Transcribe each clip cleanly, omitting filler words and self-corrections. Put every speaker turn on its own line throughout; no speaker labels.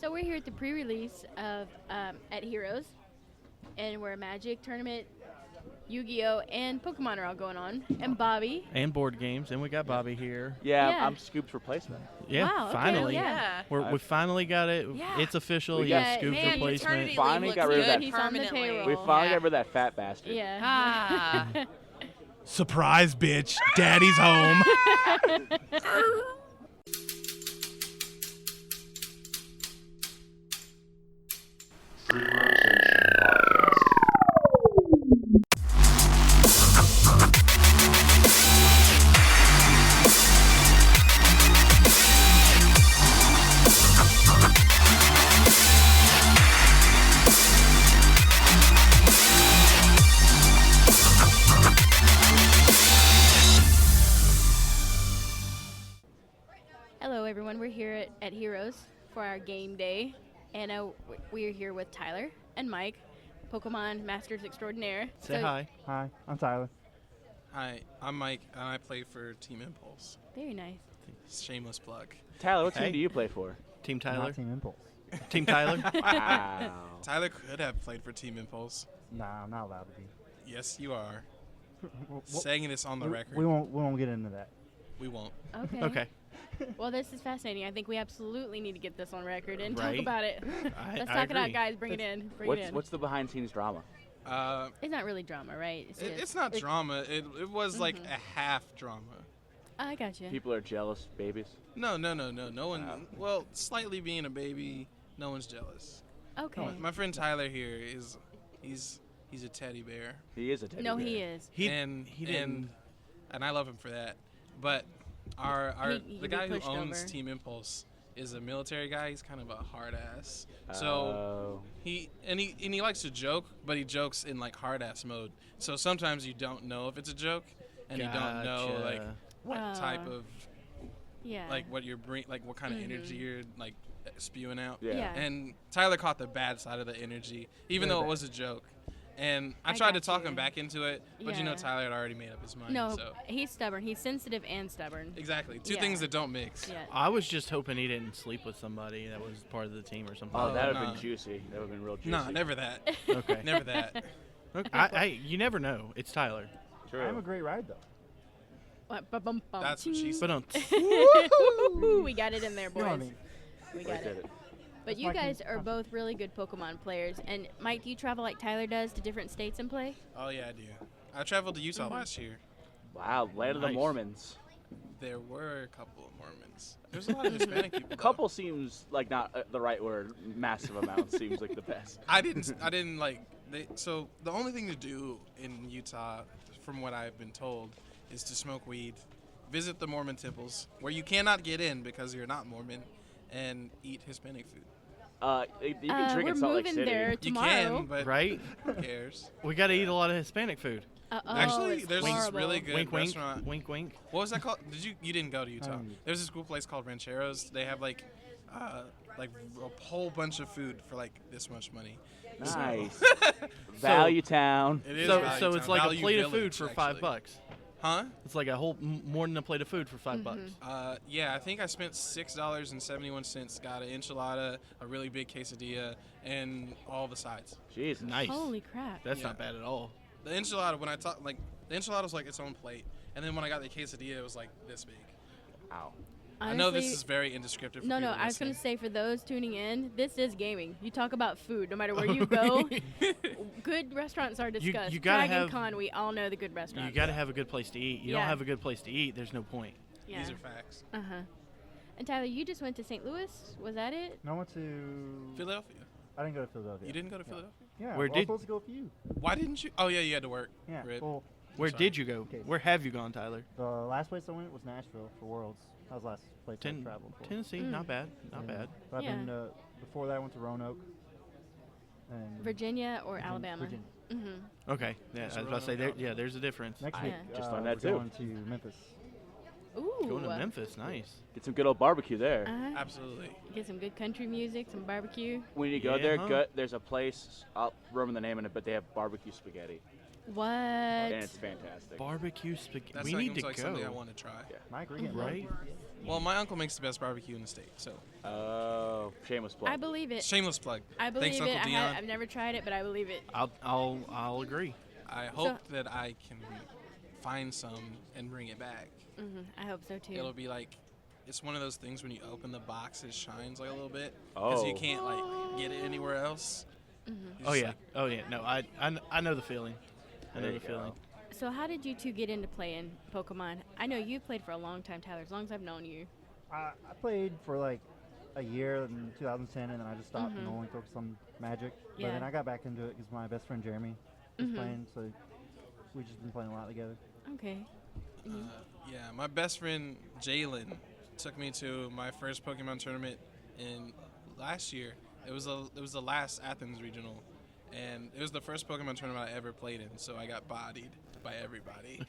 So we're here at the pre-release of at Heroes, and we're a Magic tournament, Yu-Gi-Oh, and Pokemon are all going on, and Bobby.
And board games, and we got Bobby here.
Yeah.
I'm Scoop's replacement.
Yeah,
Wow, okay,
finally.
yeah.
We finally got it.
Yeah.
It's official.
We
Yeah,
got-
Scoop's
Man,
replacement.
maternity leave
Finally
looks
got rid of
good
that.
He's on the
permanently.
payroll.
We finally
Yeah.
got rid of that fat bastard.
Yeah.
Ah.
Surprise, bitch. Daddy's home.
Hello, everyone. We're here at Heroes for our game day, and we are here with Tyler and Mike, Pokemon Masters Extraordinaire.
Say hi.
Hi, I'm Tyler.
Hi, I'm Mike, and I play for Team Impulse.
Very nice.
Shameless plug.
Tyler, what
Hey.
team do you play for?
Team Tyler.
Not Team Impulse.
Team Tyler.
Wow.
Tyler could have played for Team Impulse.
Nah, I'm not allowed to be.
Yes, you are.
Well,
Saying this on the record.
We won't get into that.
We won't.
Okay.
Okay.
Well, this is fascinating. I think we absolutely need to get this on record and talk
Right.
about it. Let's
I
talk it out,
agree.
guys. Bring it in. Bring it in.
What's the behind scenes drama?
It's not really drama, right?
It's not drama. It was like a half drama.
I got you.
People are jealous, babies.
No. No one. Well, slightly being a baby, no one's jealous.
Okay.
My friend Tyler here he's a teddy bear.
He is a teddy
No,
bear.
he is.
He
and
didn't.
and I love him for that. But
He
the
can
guy
be
who
pushed
owns
over.
Team Impulse is a military guy. He's kind of a hard ass. So
Oh.
he likes to joke, but he jokes in like hard ass mode. So sometimes you don't know if it's a joke, and you don't know like
Gotcha.
what type of
Yeah.
like what you're like what kind of energy you're like spewing out.
Yeah.
Yeah.
And Tyler caught the bad side of the energy, even though it was a joke. And I
I
tried to
got
talk
you.
him back into it, but you know
Yeah.
Tyler had already made up his mind.
No,
So
he's stubborn. He's sensitive and stubborn.
exactly, two
Yeah.
things that don't mix.
Yeah.
I was just hoping he didn't sleep with somebody that was part of the team or something.
Oh, that would have
nah.
been juicy. That would have been real juicy.
Nah, never that.
Okay.
Never that.
Okay. You never know. It's Tyler.
True.
I'm a great ride though.
That's what she said.
But
We got it in there,
You
boys.
know what I mean?
We
We
got
did
it.
it.
But
That's
you
my
guys
key.
are both really good Pokemon players. And Mike, do you travel like Tyler does to different states and play?
Oh yeah, I do. I traveled to Utah last year.
Wow, land of the
Nice.
Mormons.
There were a couple of Mormons. There's a lot of Hispanic people. though.
Couple seems like not the right word. Massive amount seems like the best.
I didn't like. So the only thing to do in Utah, from what I've been told, is to smoke weed, visit the Mormon temples where you cannot get in because you're not Mormon, and eat Hispanic food.
You can drink
we're
in Salt Lake
moving
City.
there
You
tomorrow.
can, but
right?
who cares?
We got to eat a lot of Hispanic food.
Actually,
it's
there's this
horrible.
really good
Wink, wink.
restaurant.
Wink, wink.
What was that called? You didn't go to Utah?
didn't.
There's this cool place called Rancheros. They have like a whole bunch of food for like this much money.
Nice. Value Town.
It is
So
Value
it's
Town.
like a
Value
plate of
Village,
food for $5.
actually. Huh?
It's like a whole more than a plate of food for $5.
Yeah, I think I spent $6.71. Got an enchilada, a really big quesadilla, and all the sides.
Jesus.
Nice.
Holy crap.
That's
Yeah.
not bad at all.
The enchilada, when I talk, like the enchilada was like its own plate, and then when I got the quesadilla, it was like this big.
Ow.
I know this
Honestly,
is very indescriptive. For
No,
people
I was going
listening.
to say for those tuning in, this is gaming. You talk about food no matter where you go. Good restaurants are discussed.
you gotta
Dragon
have-
Con, we all know the good restaurants.
You got to have a good place to eat. You
Yeah.
don't have a good place to eat, there's no point.
Yeah.
These are facts.
Uh-huh. And Tyler, you just went to St. Louis? Was that it?
No, I went to.
Philadelphia.
I didn't go to Philadelphia.
You didn't go to Philadelphia?
Yeah.
Where
well, I was
did-
supposed to go with you?
Why didn't you? Oh yeah, you had to work.
Yeah.
Rip.
Well,
Where
sorry.
did you go?
Okay.
Where have you gone, Tyler?
the last place I went was Nashville for Worlds. That was the last place I traveled for.
Tennessee, not bad. Not bad.
But I've
Yeah.
been, before that, I went to Roanoke. And
Virginia or Alabama?
Virginia.
Mm-hmm.
Okay. Yeah, I was about to say, there's a difference.
Next
I
week,
just learned
we're
that too.
going to Memphis.
Ooh.
Going to Memphis, nice.
Get some good old barbecue there.
Uh-huh.
Absolutely.
Get some good country music, some barbecue.
When you go
Yeah,
there,
huh?
there's a place. I'll remember the name of it, but they have barbecue spaghetti.
What?
and it's fantastic.
Barbecue spaghetti.
That
We
sounds
need to
like
go.
something I want to try.
Yeah.
Mike, we're getting
Right?
Well, my uncle makes the best barbecue in the state, so
Oh, shameless plug.
I believe it.
shameless plug.
I believe
Thanks,
it.
Uncle Dion.
I've never tried it, but I believe it.
I'll agree.
I hope that I can find some and bring it back.
I hope so too.
It'll be like, it's one of those things when you open the box, it shines like a little bit because you
Oh.
can't like get it anywhere else. You're
Oh
just
yeah.
like,
Oh yeah. No, I know the feeling. I know
There
the
you go.
feeling.
So how did you two get into playing Pokemon? I know you played for a long time, Tyler, as long as I've known you.
I played for like a year in 2010, and then I just stopped and only focused on Magic. But
Yeah.
then I got back into it because my best friend Jeremy was playing, so we just been playing a lot together.
Okay.
yeah, my best friend Jalen took me to my first Pokemon tournament in last year. It was the last Athens regional, and it was the first Pokemon tournament I ever played in. So I got bodied by everybody.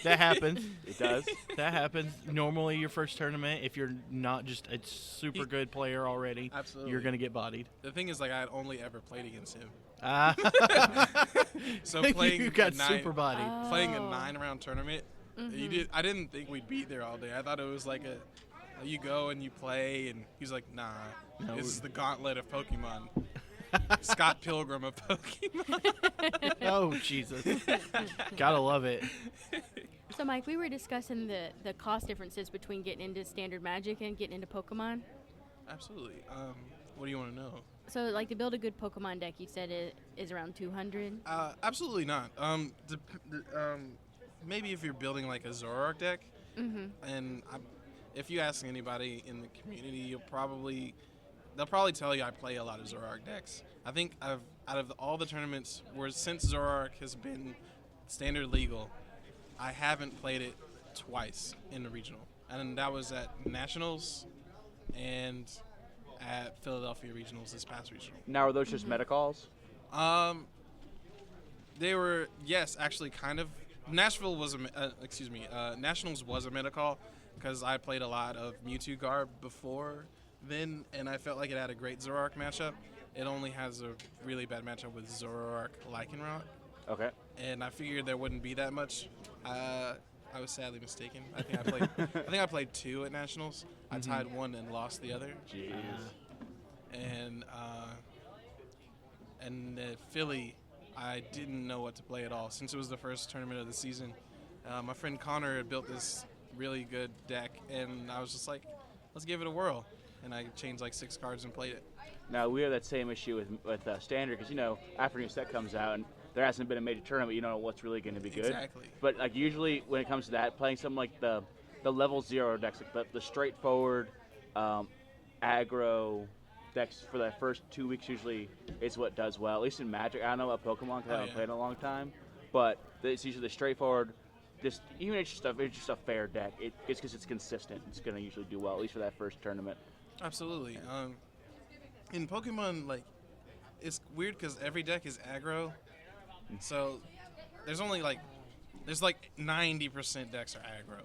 That happens.
It does.
That happens. Normally, your first tournament, if you're not just a super good player already,
Absolutely.
you're gonna get bodied.
The thing is, like, I had only ever played against him.
Ah.
So playing
you got
a nine-
super bodied.
playing a
Oh.
9-round tournament, I didn't think we'd be there all day. I thought it was like you go and you play, and he's like, nah,
No,
this is the gauntlet of Pokemon. Scott Pilgrim of Pokemon.
Oh Jesus! Gotta love it.
So Mike, we were discussing the cost differences between getting into standard Magic and getting into Pokemon.
Absolutely. What do you want to know?
So like to build a good Pokemon deck, you said it is around 200.
Absolutely not. Maybe if you're building like a Zoroark deck, and if you ask anybody in the community, they'll probably tell you I play a lot of Zoroark decks. I think out of all the tournaments since Zoroark has been standard legal, I haven't played it twice in the regional, and that was at Nationals and at Philadelphia Regionals this past regional.
Now, are those just meta calls?
They were, yes, actually kind of. Nashville was Nationals was a meta call because I played a lot of Mewtwo Garb before then, and I felt like it had a great Zoroark matchup. It only has a really bad matchup with Zoroark Lycanroc,
Okay.
and I figured there wouldn't be that much. I was sadly mistaken. I think I played 2 at Nationals. I tied 1 and lost the other.
Jeez.
And Philly, I didn't know what to play at all since it was the first tournament of the season. My friend Connor had built this really good deck, and I was just like, let's give it a whirl. And I changed like 6 cards and played it.
Now, we have that same issue with Standard because, after a new set comes out and there hasn't been a major tournament, you don't know what's really going to be good.
Exactly.
But, like, usually when it comes to that, playing something like the level 0 decks, like the straightforward aggro decks for the first 2 weeks usually is what does well. At least in Magic. I don't know about Pokemon because I haven't played in a long time. But it's usually the straightforward, it's just a fair deck. It's because it's consistent. It's going to usually do well, at least for that first tournament.
Absolutely. In Pokemon, like, it's weird because every deck is aggro. So there's 90% decks are aggro.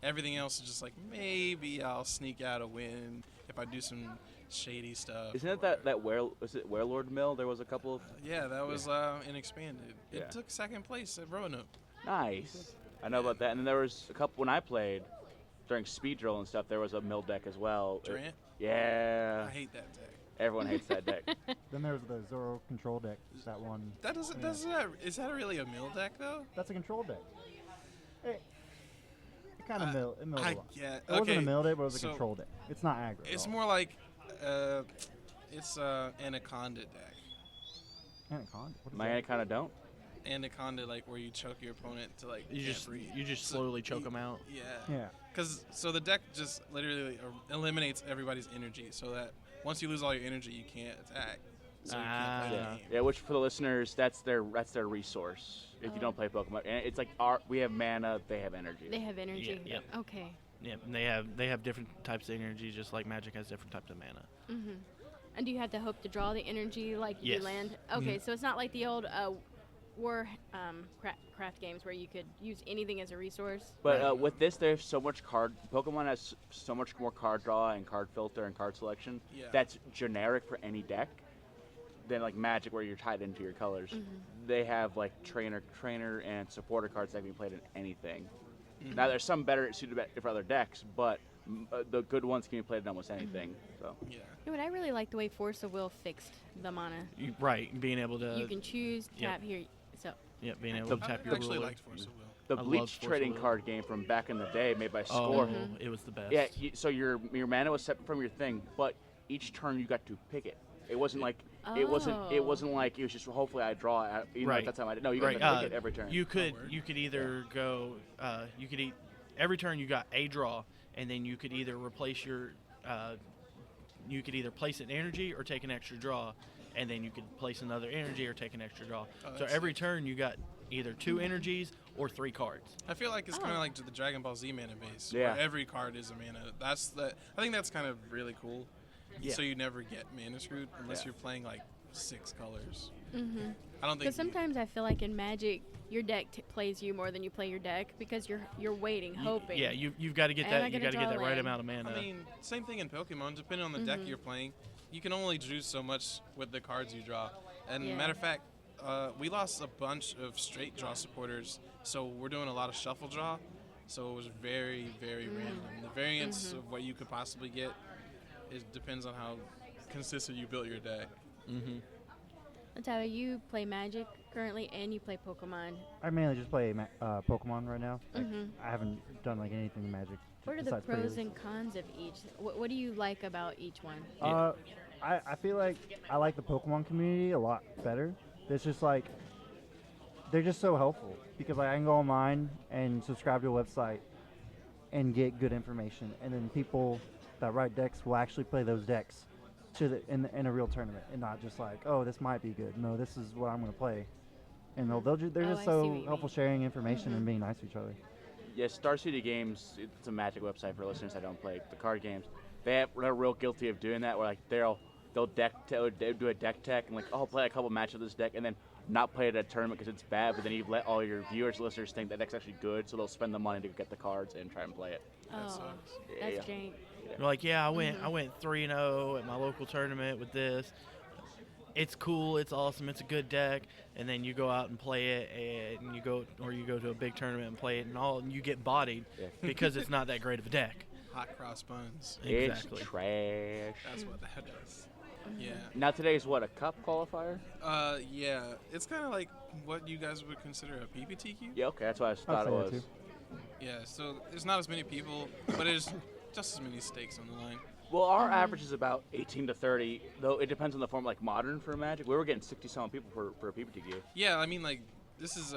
Everything else is just like, maybe I'll sneak out a win if I do some shady stuff.
Isn't it that was it Warlord Mill? There was a couple of...
Yeah, that was in Expanded.
Yeah.
It took second place at Roanoke.
Nice. I know about that. And then there was a couple when I played during speed drill and stuff. There was a mill deck as well.
Durant?
Yeah.
I hate that deck.
Everyone hates that deck.
Then there's the Zoro control deck. That one.
That doesn't. Is that really a mill deck though?
That's a control deck. It kind of milled a lot.
Yeah.
It wasn't a mill deck, but it was a
so
control deck. It's not aggro. at
It's
all.
more like, it's Anaconda deck.
Anaconda. What is
My
that?
Anaconda don't.
Anaconda, like where you choke your opponent to like
You
can't
just
breathe. So
slowly choke
you-
them out.
Yeah.
Yeah.
Because the deck just literally eliminates everybody's energy, so that once you lose all your energy, you can't attack. So you can't play the
Ah.
game.
Yeah, which for the listeners, that's their resource. If you don't play Pokemon, and it's like we have mana, they have energy.
They have energy.
Yeah,
Okay.
Yeah, and they have different types of energy, just like Magic has different types of mana.
And do you have to hope to draw the energy like
Yes.
you land? Okay, so it's not like the old Warcraft games where you could use anything as a resource.
But with this, there's so much Pokemon has so much more card draw and card filter and card selection.
Yeah.
That's generic for any deck. than like Magic, where you're tied into your colors. They have like trainer and supporter cards that can be played in anything. Now there's some better suited for other decks, but the good ones can be played in almost anything. So
Yeah.
You know what, I really like the way Force of Will fixed the mana.
Right, being able to.
You can choose, tap here. So
Yeah, being able
The-
to tap
I
your
actually
ruler.
liked Force of Will.
the
I
Bleach
love Force
trading
of Will.
card game from back in the day, made by
Oh,
Score.
it was the best.
Yeah, so your mana was separate from your thing, but each turn you got to pick it. It wasn't like it wasn't like it was just hopefully I draw. You know,
Right.
that's how I did. No, you got
Right.
to pick it every turn.
You could
word.
you could either go every turn you got a draw, and then you could either replace your you could either place an energy or take an extra draw, and then you could place another energy or take an extra draw.
Oh,
So
that's
every turn you got either 2 energies or 3 cards.
I feel like it's kind of like the Dragon Ball Z mana base,
Yeah.
where every card is a mana. I think that's kind of really cool.
Yeah.
So you never get mana screwed unless
Yeah.
you're playing like 6 colors.
Mm-hmm.
I don't think.
Because sometimes I feel like in Magic, your deck plays you more than you play your deck because you're waiting, hoping.
Yeah, you've got to get
Am I
that. You
gonna
got to get
draw
that right
land?
amount of mana.
I mean, same thing in Pokemon. Depending on the deck you're playing, you can only do so much with the cards you draw. And
Yeah.
matter of fact, we lost a bunch of straight draw supporters, so we're doing a lot of shuffle draw. So it was very, very random. The variance of what you could possibly get, it depends on how consistent you built your deck.
Mm-hmm.
Tyler, you play Magic currently, and you play Pokemon.
I mainly just play Pokemon right now. Like,
Mhm.
I haven't done like anything in Magic.
What are the
besides
pros
Prerelease.
and cons of each? What do you like about each one?
I feel like I like the Pokemon community a lot better. It's just like they're just so helpful because like I can go online and subscribe to a website and get good information, and then people that write decks will actually play those decks in a real tournament, and not just like, oh, this might be good. No, this is what I'm going to play. And they're
Oh,
just
I see
so
what you
helpful
mean.
sharing information and being nice to each other.
Yeah, Star City Games, it's a Magic website for listeners that don't play the card games. They're real guilty of doing that, where like they'll do a deck tech and like, oh, play a couple matches of this deck, and then not play it at a tournament because it's bad, but then you let all your viewers, listeners think that deck's actually good, so they'll spend the money to get the cards and try and play it.
Oh,
sucks.
that's
Yeah.
jank.
You're like, yeah, I went 3-0 at my local tournament with this. It's cool, it's awesome, it's a good deck, and then you go out and play it, and you go to a big tournament and play it, and you get bodied
Yeah.
because it's not that great of a deck.
Hot cross buns.
Exactly.
It's trash.
That's what that is. Yeah.
Now today's what, a cup qualifier?
Yeah. It's kind of like what you guys would consider a PPTQ.
Yeah, okay, that's what I thought it
say that
was.
too.
Yeah. So there's not as many people, but there's just as many stakes on the line.
Well, our average is about 18 to 30, though it depends on the form. Like modern for Magic, we were getting 60-some people for a PPTQ.
Yeah. I mean, like this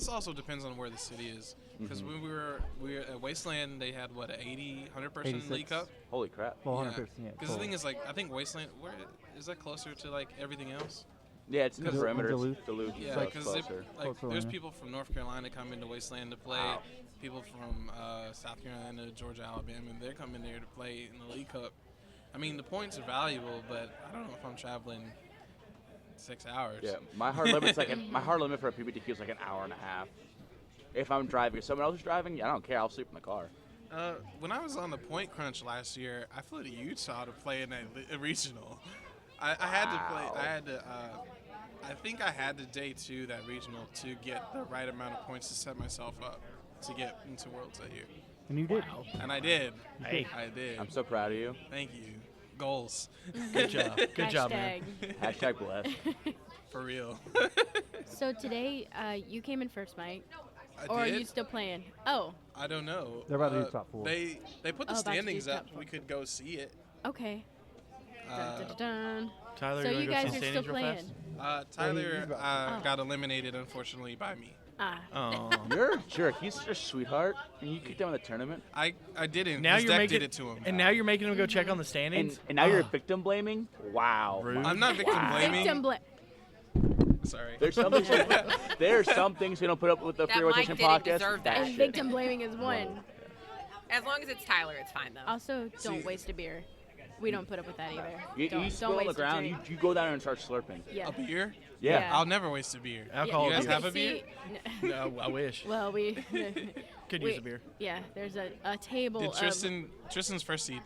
also depends on where the city is. Because when we were at Wasteland, they had what, an 100 person
86.
League Cup.
Holy crap!
Well,
Yeah.
100%. Yeah.
Because the thing is, like, I think Wasteland, where is that closer to like everything else?
Yeah, it's in the
Duluth-
perimeter.
Duluth.
It's Duluth.
Yeah,
so it's
because
closer.
like
Closer
there's
line.
people from North Carolina come into Wasteland to play.
Wow.
People from South Carolina, Georgia, Alabama, and they're coming there to play in the League Cup. I mean, the points are valuable, but I don't know if I'm traveling 6 hours.
Yeah, my hard limit's my hard limit for a PPTQ is like an hour and a half. If I'm driving, if someone else is driving, I don't care. I'll sleep in the car.
When I was on the point crunch last year, I flew to Utah to play in a regional. I had to play. I had to. I think I had to day 2 that regional to get the right amount of points to set myself up to get into Worlds that year,
And you did.
and I did.
Hey.
I did.
I'm so proud of you.
Thank you. Goals.
Good job. Good job, man.
Hashtag blessed.
For real.
So today, you came in first, Mike.
I
Or are
did?
you still playing? Oh,
I don't know.
They're about to do top 4.
They put the
Oh, about to do
standings
top
up.
4.
We could go see it.
okay. Dun, dun, dun, dun.
Tyler,
So
you
you
wanna go
guys
see
are still
standings real
playing?
Tyler
Oh.
got eliminated, unfortunately, by me.
Ah.
fast? Oh.
You're a jerk. He's such a sweetheart, and you kicked him in the tournament.
I didn't.
Now
His
you're
deck
making
did it to him.
and now you're making him go check on the standings.
And now you're
Ugh.
victim blaming. Wow.
Rude.
I'm not victim blaming.
Victim bla-
Sorry.
There's some things. There are some things we don't put up with the
That
Free
Mike
Rotation
didn't
podcast.
deserve that.
and
shit.
victim blaming is one.
As long as it's Tyler, it's fine though.
Also, don't
See-
waste a beer. We don't put up with that either.
You
don't
spill on the
waste a
ground.
drink.
You go down and start slurping.
Yeah.
A beer?
Yeah.
Yeah.
I'll never waste a beer.
Alcohol.
You guys
is-
have a
see,
beer?
No, I wish.
well, we
Could
we-
use a beer.
Yeah, there's a table
Did
of.
Tristan's first seed.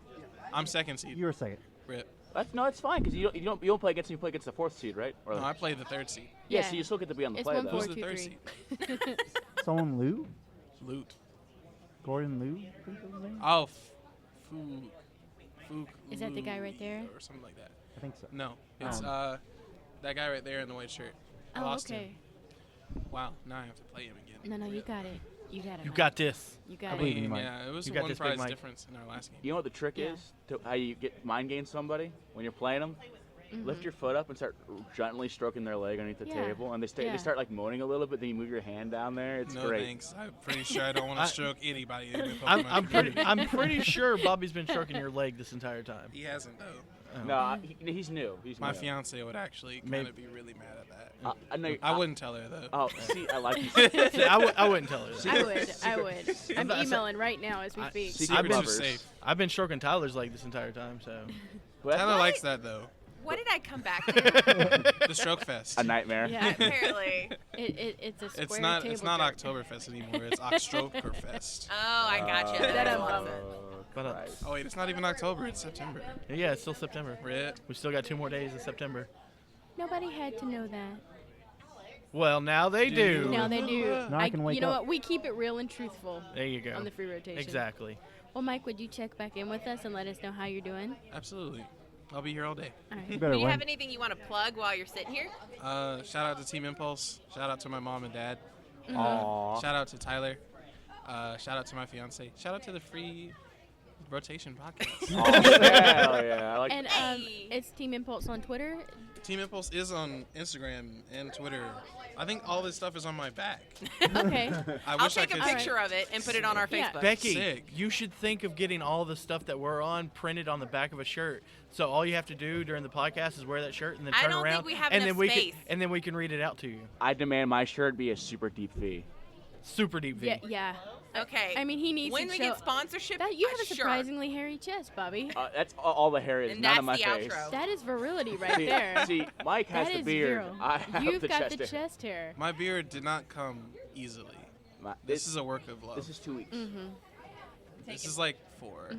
I'm second seed.
You were second.
Rip.
That's fine because you don't play against them. You play against the 4th seed, right? Or
No, I play the 3rd seed.
yeah, so you still get to be on the
It's
play
1,
though.
4,
Who's the
2,
3rd
3.
seed?
Someone Lou?
Loot.
Gordon Lou? I think that was his name?
Oh, Fook.
Is that the guy right there?
Or something like that.
I think so.
No, it's that guy right there in the white shirt. I
Oh,
lost
okay.
him. Wow, now I have to play him again.
No, you got it. You got it.
You
Mike.
got this.
You
I
got
believe
it.
in you,
mean,
Mike.
yeah, it was
You
a
got
one
this, Big
prize
Mike.
difference in our last game.
You know what the trick
Yeah.
is to how you get mind game somebody when you're playing them? Lift your foot up and start gently stroking their leg underneath the
Yeah.
table, and
Yeah.
they start like moaning a little bit. Then you move your hand down there. It's
No
great.
thanks. I'm pretty sure I don't want to stroke anybody in the
I'm,
Pokemon
I'm pretty.
community.
I'm pretty sure Bobby's been stroking your leg this entire time.
He hasn't though.
No, he's new. He's
My
new.
fiance would actually kind of be really mad at that.
I know.
I wouldn't tell her though.
Oh, see, I like you.
See, I wouldn't tell her that.
I would. I'm emailing right now as we speak.
Secret
I've been-
lovers.
safe.
I've been stroking Tyler's leg this entire time, so.
Well,
Tyler likes that though.
What did I come back to?
The stroke fest.
a nightmare.
Yeah.
Apparently.
It's a square
It's not
table joke.
Oktoberfest anymore. It's Oxstrokerfest.
Oh, I gotcha.
That
That
I'm
makes sense.
But
Christ.
Oh wait, it's not even October. It's September.
yeah, it's still September.
Red.
We still got 2 more days in September.
Nobody had to know that.
Well, now they do.
Now they do.
Now I can wake
you know
up.
what? We keep it real and truthful
There you go.
on the free rotation.
Exactly.
Well, Mike, would you check back in with us and let us know how you're doing?
Absolutely. I'll be here all day.
All
You
right.
better
Do you
win.
have anything you want to plug while you're sitting here?
Shout out to Team Impulse. Shout out to my mom and dad.
Aww.
Shout out to Tyler. Shout out to my fiance. Shout out to the free rotation podcast.
Oh, hell yeah. I like
And
Hey.
it's Team Impulse on Twitter.
Team Impulse is on Instagram and Twitter. I think all this stuff is on my back.
Okay.
I
I'll
wish I
take a
could.
picture of it and put it on our
Yeah.
Facebook.
Becky,
Sick.
you should think of getting all the stuff that we're on printed on the back of a shirt. So all you have to do during the podcast is wear that shirt and then
I
turn
don't think
around,
we have
and
enough
then we
space.
can, and then we can read it out to you.
I demand my shirt be a super deep V.
Super deep V.
Yeah.
Okay.
I mean, he needs
when
to
we
show
get sponsorship,
that you have a
sure.
surprisingly hairy chest, Bobby.
That's all the hair is,
And
none of my
that's the
face.
outro.
That is virility right
See,
there.
see, Mike has
That
the
is
beard.
virile.
I have
You've
the
got
chest
the
hair.
chest hair.
My beard did not come easily. This is a work of love.
This is 2 weeks.
This is like 4.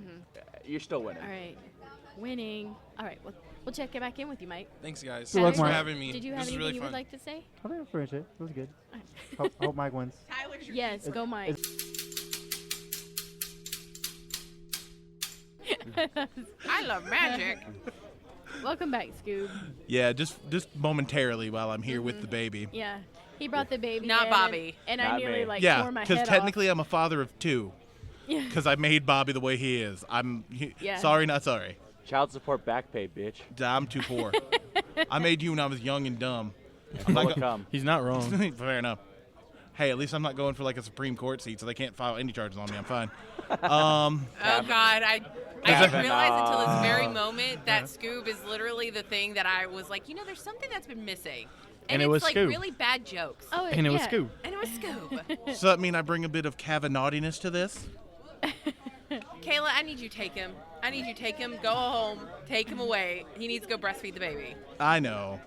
You're still winning.
All right. Winning. All right. We'll check back in with you, Mike.
Thanks, guys.
Good luck,
Thanks for
Mike.
having me.
Did you have
this is
anything
really
you
fun.
would like to say?
I think that's pretty much it. It was good. Hope Mike wins.
Tyler's your
Yes, go Mike.
I love magic.
Welcome back, Scoob.
Yeah, just momentarily while I'm here with the baby.
Yeah. He brought the baby
Not
in,
Bobby.
And I
Not
nearly
me.
like
Yeah,
tore my
because
head
technically I'm a father of 2.
Yeah.
Because I made Bobby the way he is.
Yeah.
Sorry, not sorry.
Child support back pay, bitch.
I'm too poor. I made you when I was young and dumb.
Full
I'm not
of cum.
He's not wrong.
Fair enough. Hey, at least I'm not going for like a Supreme Court seat, so they can't file any charges on me. I'm fine.
Oh God, I didn't
Kevin,
realize until this very moment that Scoob is literally the thing that I was like, there's something that's been missing,
And it
it's
was
like
Scoob.
really bad jokes.
Oh,
And it was
yeah.
Scoob.
And it was Scoob.
So that mean I bring a bit of Kavanaughtiness to this?
Kayla, I need you to take him. Go home. Take him away. He needs to go breastfeed the baby.
I know.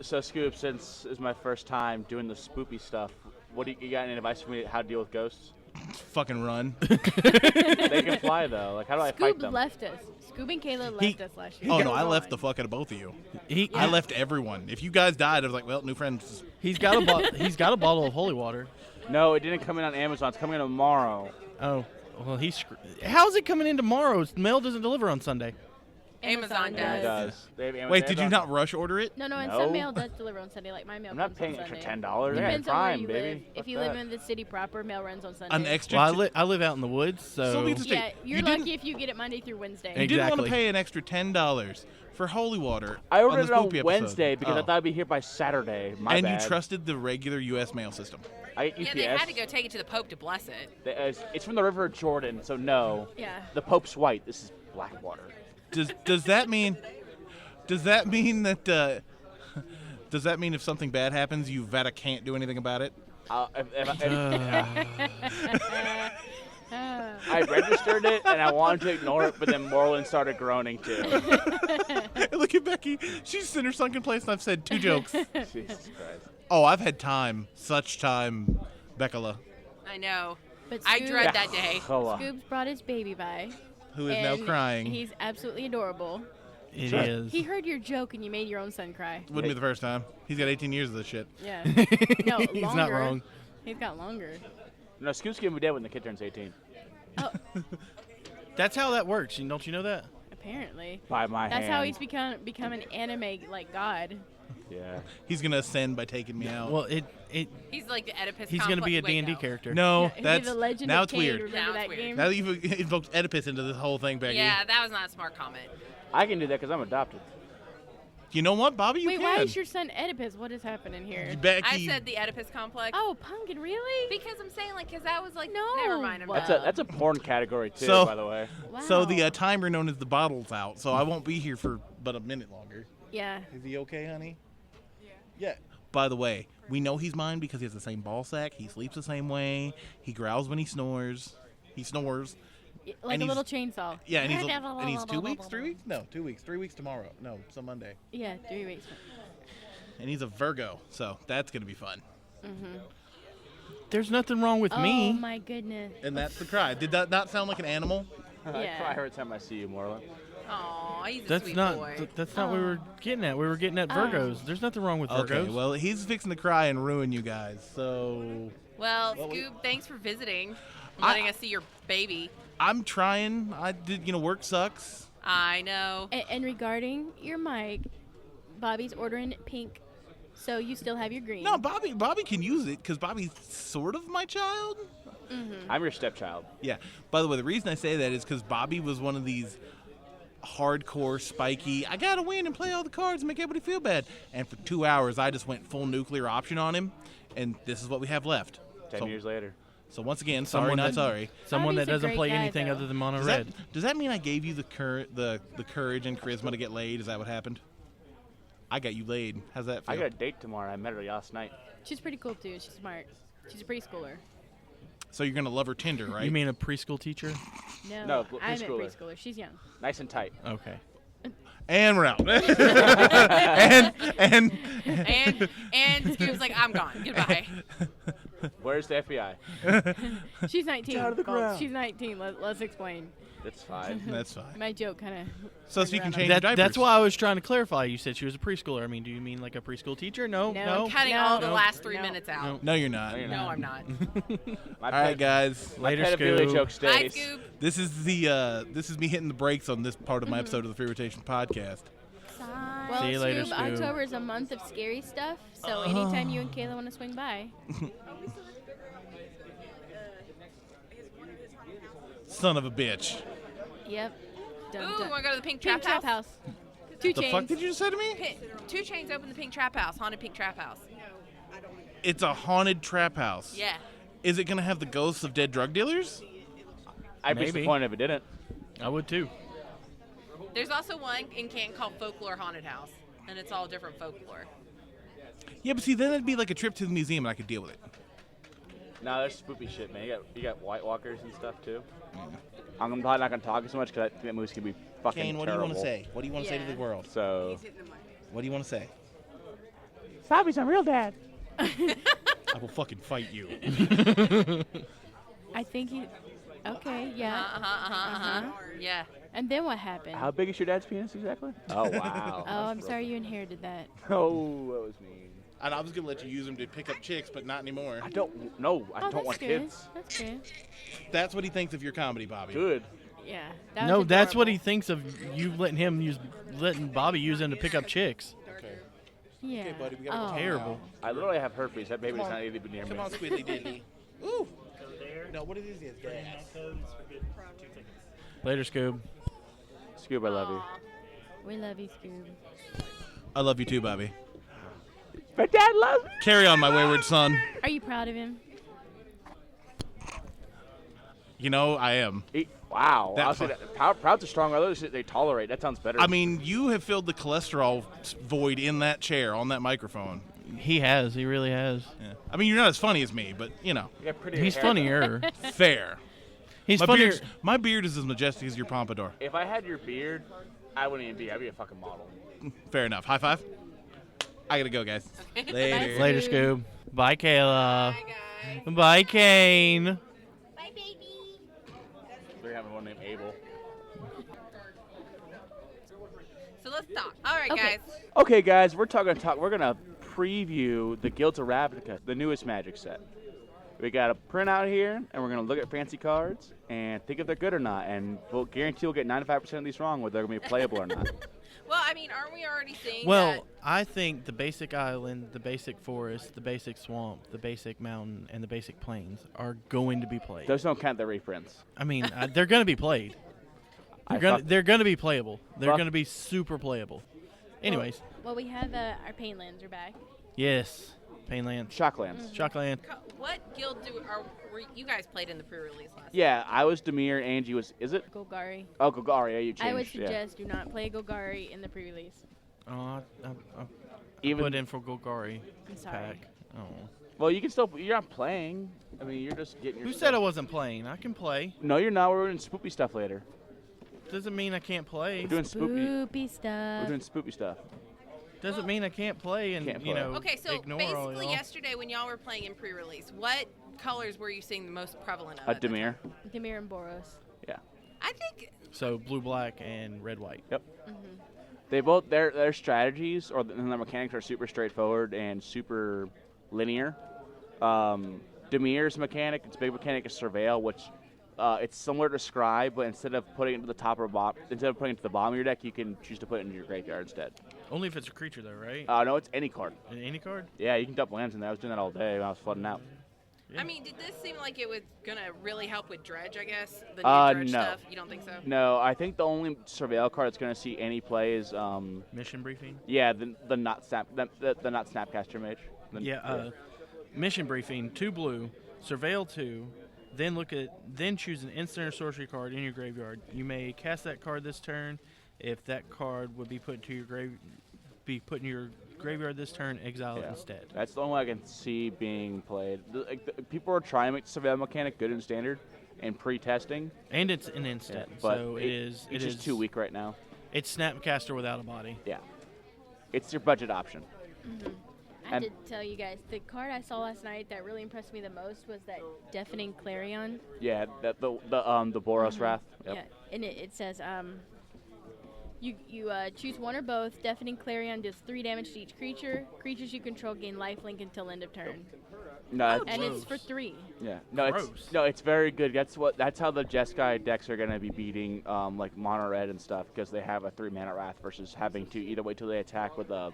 So, Scoop, since it's my first time doing the spoopy stuff, what do you got any advice for me how to deal with ghosts?
Fucking run.
They can fly though. Like, how do I fight
Scoob
them?
left us. Scoob and Kayla left us last year.
Oh
They
no,
were
I left
gone.
the fuck out of both of you.
He
I left everyone. If you guys died, I was like, well, new friends.
he's got a bottle of holy water.
No, it didn't come in on Amazon. It's coming in tomorrow.
Oh, well how's it coming in tomorrow? Mail doesn't deliver on Sunday.
Amazon
Yeah, it
does.
does. They have Amazon.
Wait, did you not rush order it?
No, and
No.
some mail does deliver on Sunday. Like my mail
I'm not
comes
paying
on
extra
Sunday.
$10. Yeah,
Depends on where
Prime,
you
baby.
live. If
Fuck
you
that.
live in the city proper, mail runs on Sunday.
An extra.
Well, I live out in the woods, so
So we just-
Yeah, you're
You didn't-
lucky if you get it Monday through Wednesday.
You didn't want to
Exactly.
pay an extra $10 for holy water.
I
on
ordered
the
it on
Spoopy episode.
Wednesday because I
Oh.
thought I'd be here by Saturday. My
And
bad.
you trusted the regular U.S. mail system.
I get
Yeah,
UPS.
they had to go take it to the Pope to bless it.
It's from the River Jordan, so no.
Yeah.
The Pope's white. This is black water.
Does that mean? Does that mean that? Does that mean if something bad happens, you Vata can't do anything about it?
I registered it and I wanted to ignore it, but then Moreland started groaning too.
Look at Becky. She's in her sunken place, and I've said 2 jokes.
Jesus Christ.
Oh, I've had time, such time, Beckala,
I know.
But
I
Scoob-
dread that day.
Hold on.
Scoob's brought his baby by.
who is now
and
crying.
He's absolutely adorable.
It
Sure.
is.
He heard your joke and you made your own son cry.
Wouldn't be the first time. He's got 18 years of this shit.
Yeah. No,
He's
longer.
not wrong.
He's got longer.
No, Scoop's gonna be dead when the kid turns 18.
Oh,
That's how that works. Don't you know that?
apparently.
By my
That's
hand.
how he's become an anime like god.
Yeah.
He's gonna ascend by taking me out.
Well,
He's like the Oedipus.
he's gonna be a
complex. Wait,
D&D
no.
character.
no,
He's
that's
the Legend
now
of
it's
Cade.
weird.
Remember
Now it's
that
weird.
game?
Now that you've invoked Oedipus into this whole thing, Becky.
Yeah, that was not a smart comment.
I can do that because I'm adopted.
You know what, Bobby? You
Wait,
can.
why is your son Oedipus? What is happening here?
Becky,
I said the Oedipus complex.
Oh, Pumpkin, really?
Because I'm saying like, because that was like,
No.
never mind.
That's a porn category too,
So-
by the way.
Wow.
So the timer known as the bottle's out, so I won't be here for but a minute longer.
Yeah.
Is he okay, honey? Yeah. By the way, we know he's mine because he has the same ball sack. He sleeps the same way. He growls when he snores. He snores.
Like
And
a
he's-
little chainsaw.
Yeah, and he's 2 weeks, 3 weeks? No, 2 weeks. 3 weeks tomorrow. No, some Monday.
Yeah, 3 weeks.
And he's a Virgo, so that's gonna be fun.
There's nothing wrong with
Oh
me.
my goodness.
And that's the cry. Did that not sound like an animal?
I
Yeah.
cry every time I see you, Marlon.
Aw, he's a
That's
sweet
not.
boy.
That's not what we were getting at. We were getting at Virgos. There's nothing wrong with Virgos.
Okay, well, he's fixing to cry and ruin you guys. So
Well,
Well,
Scoob, thanks for visiting, and
I-
letting us see your baby.
I'm trying. I did. Work sucks.
I know.
And regarding your mic, Bobby's ordering pink, so you still have your green.
No, Bobby can use it because Bobby's sort of my child.
I'm your stepchild.
Yeah. By the way, the reason I say that is because Bobby was one of these hardcore, spiky, I gotta win and play all the cards and make everybody feel bad. And for 2 hours, I just went full nuclear option on him, and this is what we have left.
10 years later.
So once again, sorry,
Someone
not
that-
sorry.
Someone
Bobby's
that
a
doesn't
great
play
guy,
anything
though.
other than mono
Does
red.
that mean I gave you the courage and charisma to get laid? Is that what happened? I got you laid. How's that feel?
I got a date tomorrow. I met her last night.
She's pretty cool too. She's smart. She's a preschooler.
So you're gonna love her Tinder, right?
You mean a preschool teacher?
No,
No,
I'm a
preschooler.
preschooler. She's young.
Nice and tight.
Okay.
And we're out. and
And Scoob's like, I'm gone. Goodbye.
Where's the FBI?
She's 19.
out of the
folks.
ground.
She's 19. Let's explain.
That's fine.
that's fine.
My joke kind of.
So you can change your diapers.
That's why I was trying to clarify. You said she was a preschooler. I mean, do you mean like a preschool teacher? No.
No.
Cutting
No.
all the
No.
last 3
No.
minutes out.
No.
No, you're not.
No, you're
No, I'm not.
My
All right, guys.
My
Later,
pedophilia
Scoob.
joke
Bye,
stays.
Scoob.
This is this is me hitting the brakes on this part of my episode of the Free Rotation podcast.
Well,
See you later,
Scoob,
Scoob.
October is a month of scary stuff. So anytime you and Kayla want to swing by,
Son of a bitch.
yep. Dun,
Ooh,
dun.
want to go to the Pink
Pink
Trap
Trap
House?
House. Two
The
chains.
fuck did you just say to me?
2 Chains opened the Pink Trap House, haunted Pink Trap House.
It's a haunted trap house.
Yeah.
Is it gonna have the ghosts of dead drug dealers?
I'd be
Maybe.
disappointed if it didn't.
I would too.
There's also one in Canton called Folklore Haunted House, and it's all different folklore.
Yeah, but see, then it'd be like a trip to the museum, and I could deal with it.
No, there's spoopy shit, man. You got White Walkers and stuff too. I'm probably not gonna talk as much because I think that movie's gonna be fucking
Kane, what
terrible.
do you want to say? What do you want to say to the
Yeah.
world?
So.
What do you want to say?
Bobby's a real dad.
I will fucking fight you.
I think he. Okay, yeah.
Yeah.
And then what happened?
How big is your dad's penis exactly? Oh wow.
Oh, I'm sorry you inherited that.
Oh, that was mean.
And I was gonna let you use them to pick up chicks, but not anymore.
I don't. No, I
Oh,
don't
that's
want
good.
kids.
That's good.
That's what he thinks of your comedy, Bobby.
Good.
Yeah. That
No,
was
that's what he
adorable.
thinks of you letting Bobby use him to pick up chicks.
Okay.
Yeah.
Okay, buddy, we gotta
Oh.
Terrible.
I literally have herpes. That baby does not need to be near
Come
me.
on, Squidly Diddly. Ooh. No, what it is gas.
Later, Scoob.
Scoob, I love you.
We love you, Scoob.
I love you too, Bobby.
My dad loves me.
Carry on, my wayward son.
Are you proud of him?
You know, I am.
Wow.
That
I'll say that. Proud's a strong word. Others they tolerate. That sounds better.
I mean, you have filled the cholesterol void in that chair on that microphone.
He has. He really has.
Yeah. I mean, you're not as funny as me, but you know,
you got pretty
He's
hair.
funnier.
fair.
He's
My
funnier.
my beard is as majestic as your pompadour.
If I had your beard, I wouldn't even be. I'd be a fucking model.
Fair enough. High five. I gotta go, guys. Later.
Later, Scoob. Bye, Kayla. Bye, Kane.
We're having one named Abel.
So Stop. All right,
Okay.
guys.
Okay, guys, we're gonna preview the Guilds of Ravnica, the newest Magic set. We got a printout here, and we're gonna look at fancy cards and think if they're good or not. And we'll guarantee we'll get 95% of these wrong, whether they're gonna be playable or not.
Well, I mean, aren't we already seeing
Well, I think the basic island, the basic forest, the basic swamp, the basic mountain, and the basic plains are going to be played.
Those don't count the reprints.
I mean, they're going to be played. They're going to be playable. They're
Fuck.
going to be super playable. Anyways,
Well, we have our Painlands are back.
yes, Painland,
Shocklands.
Shockland.
what guild were you guys played in the pre-release last?
Yeah, I was Demir, Angie was. Is it?
Golgari.
Oh, Golgari. Yeah, you changed.
I would
yeah.
suggest do not play Golgari in the pre-release.
I
Even
put in for Golgari
I'm sorry.
pack. Oh.
well, you can still. You're not playing. I mean, you're just getting your.
Who
stuff.
said I wasn't playing? I can play.
No, you're not. We're doing spoopy stuff later.
Doesn't mean I can't play.
We're doing spoopy.
Spoopy stuff.
We're doing spoopy stuff.
Doesn't mean I can't play and
Can't
you
play.
know
Okay, so
ignore all
basically
y'all.
yesterday when y'all were playing in pre-release, what colors were you seeing the most prevalent of?
A
at the
Demir.
time?
Demir and Boros.
Yeah.
I think
So blue, black, and red, white.
Yep. They both their strategies or their mechanics are super straightforward and super linear. Demir's mechanic, its big mechanic is Surveil, which it's similar to Scribe, but instead of putting it to the top or instead of putting it to the bottom of your deck, you can choose to put it into your graveyard instead.
Only if it's a creature, though, right?
No, it's any card.
Any card?
Yeah, you can dump lands in there. I was doing that all day when I was flooding out.
Yeah.
I mean, did this seem like it was gonna really help with Dredge? I guess the new Dredge
No.
stuff. You don't think so?
No, I think the only Surveil card that's going to see any play is
Mission briefing.
yeah, the not snap the not Snapcaster Mage.
Mission briefing. 2 blue. Surveil 2. Then choose an instant or sorcery card in your graveyard. You may cast that card this turn. If that card would be put in your graveyard this turn, exile it instead.
That's the only way I can see being played. People are trying to make the Surveil mechanic good in Standard and pre-testing.
And it's an instant,
but
so
it's just too weak right now.
It's Snapcaster without a body.
Yeah. It's your budget option.
I
And-
did tell you guys, the card I saw last night that really impressed me the most was that Deafening Clarion.
Yeah, the Boros Wrath. Yep.
Yeah, and it says you choose one or both. Deafening Clarion does 3 damage to each creature. Creatures you control gain lifelink until end of turn.
No,
And it's for
gross.
3.
yeah. No,
Gross.
it's very good. That's how the Jeskai decks are gonna be beating like mono red and stuff because they have a 3 mana Wrath versus having to either wait till they attack with a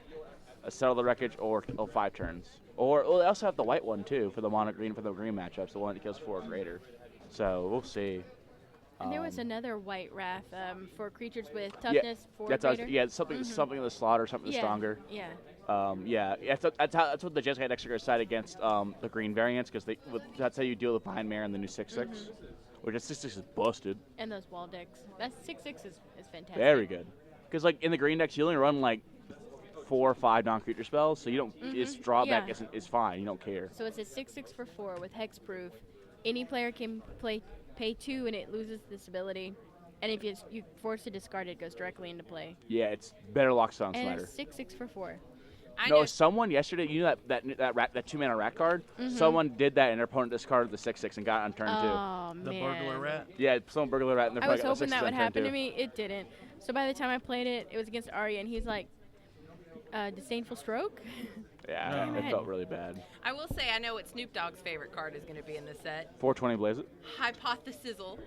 Settle the Wreckage or 5 turns. Or they also have the white one too for the mono green for the green matchups, the one that kills 4 or greater. So we'll see.
And there was another white wrath for creatures with toughness 4
That's
greater.
something in the slot or something stronger.
Yeah.
That's what the Jeskai decks are going to side against the green variants because that's how you deal with Behind Mare and the new 6/6, which is 6/6 is busted.
And those wall decks. That's 6/6 is fantastic.
Very good. Because like in the green decks, you only run like 4 or 5 non-creature spells, so you don't. Its drawback
Yeah.
is fine. You don't care.
So it's a 6/6 for 4 with hexproof. Any player can pay 2 and it loses this ability. And if you force to discard it, goes directly into play.
Yeah, it's better Lockstone
And
Slider.
it's 6/6 for 4.
I
No,
know.
someone yesterday, you know that 2 mana rat card. Someone did that, and their opponent discarded the 6/6 and got it on turn 2.
Oh,
The
man.
burglar rat.
Yeah, someone burglar rat, and their
I was
opponent got the
hoping that
6/6
would
on turn
happen
2.
to me. It didn't. So by the time I played it, it was against Arya, and he's like, Disdainful Stroke?
Yeah,
No.
it felt really bad.
I will say I know what Snoop Dogg's favorite card is going to be in this set.
420 Blaze it.
Hypothesizzle.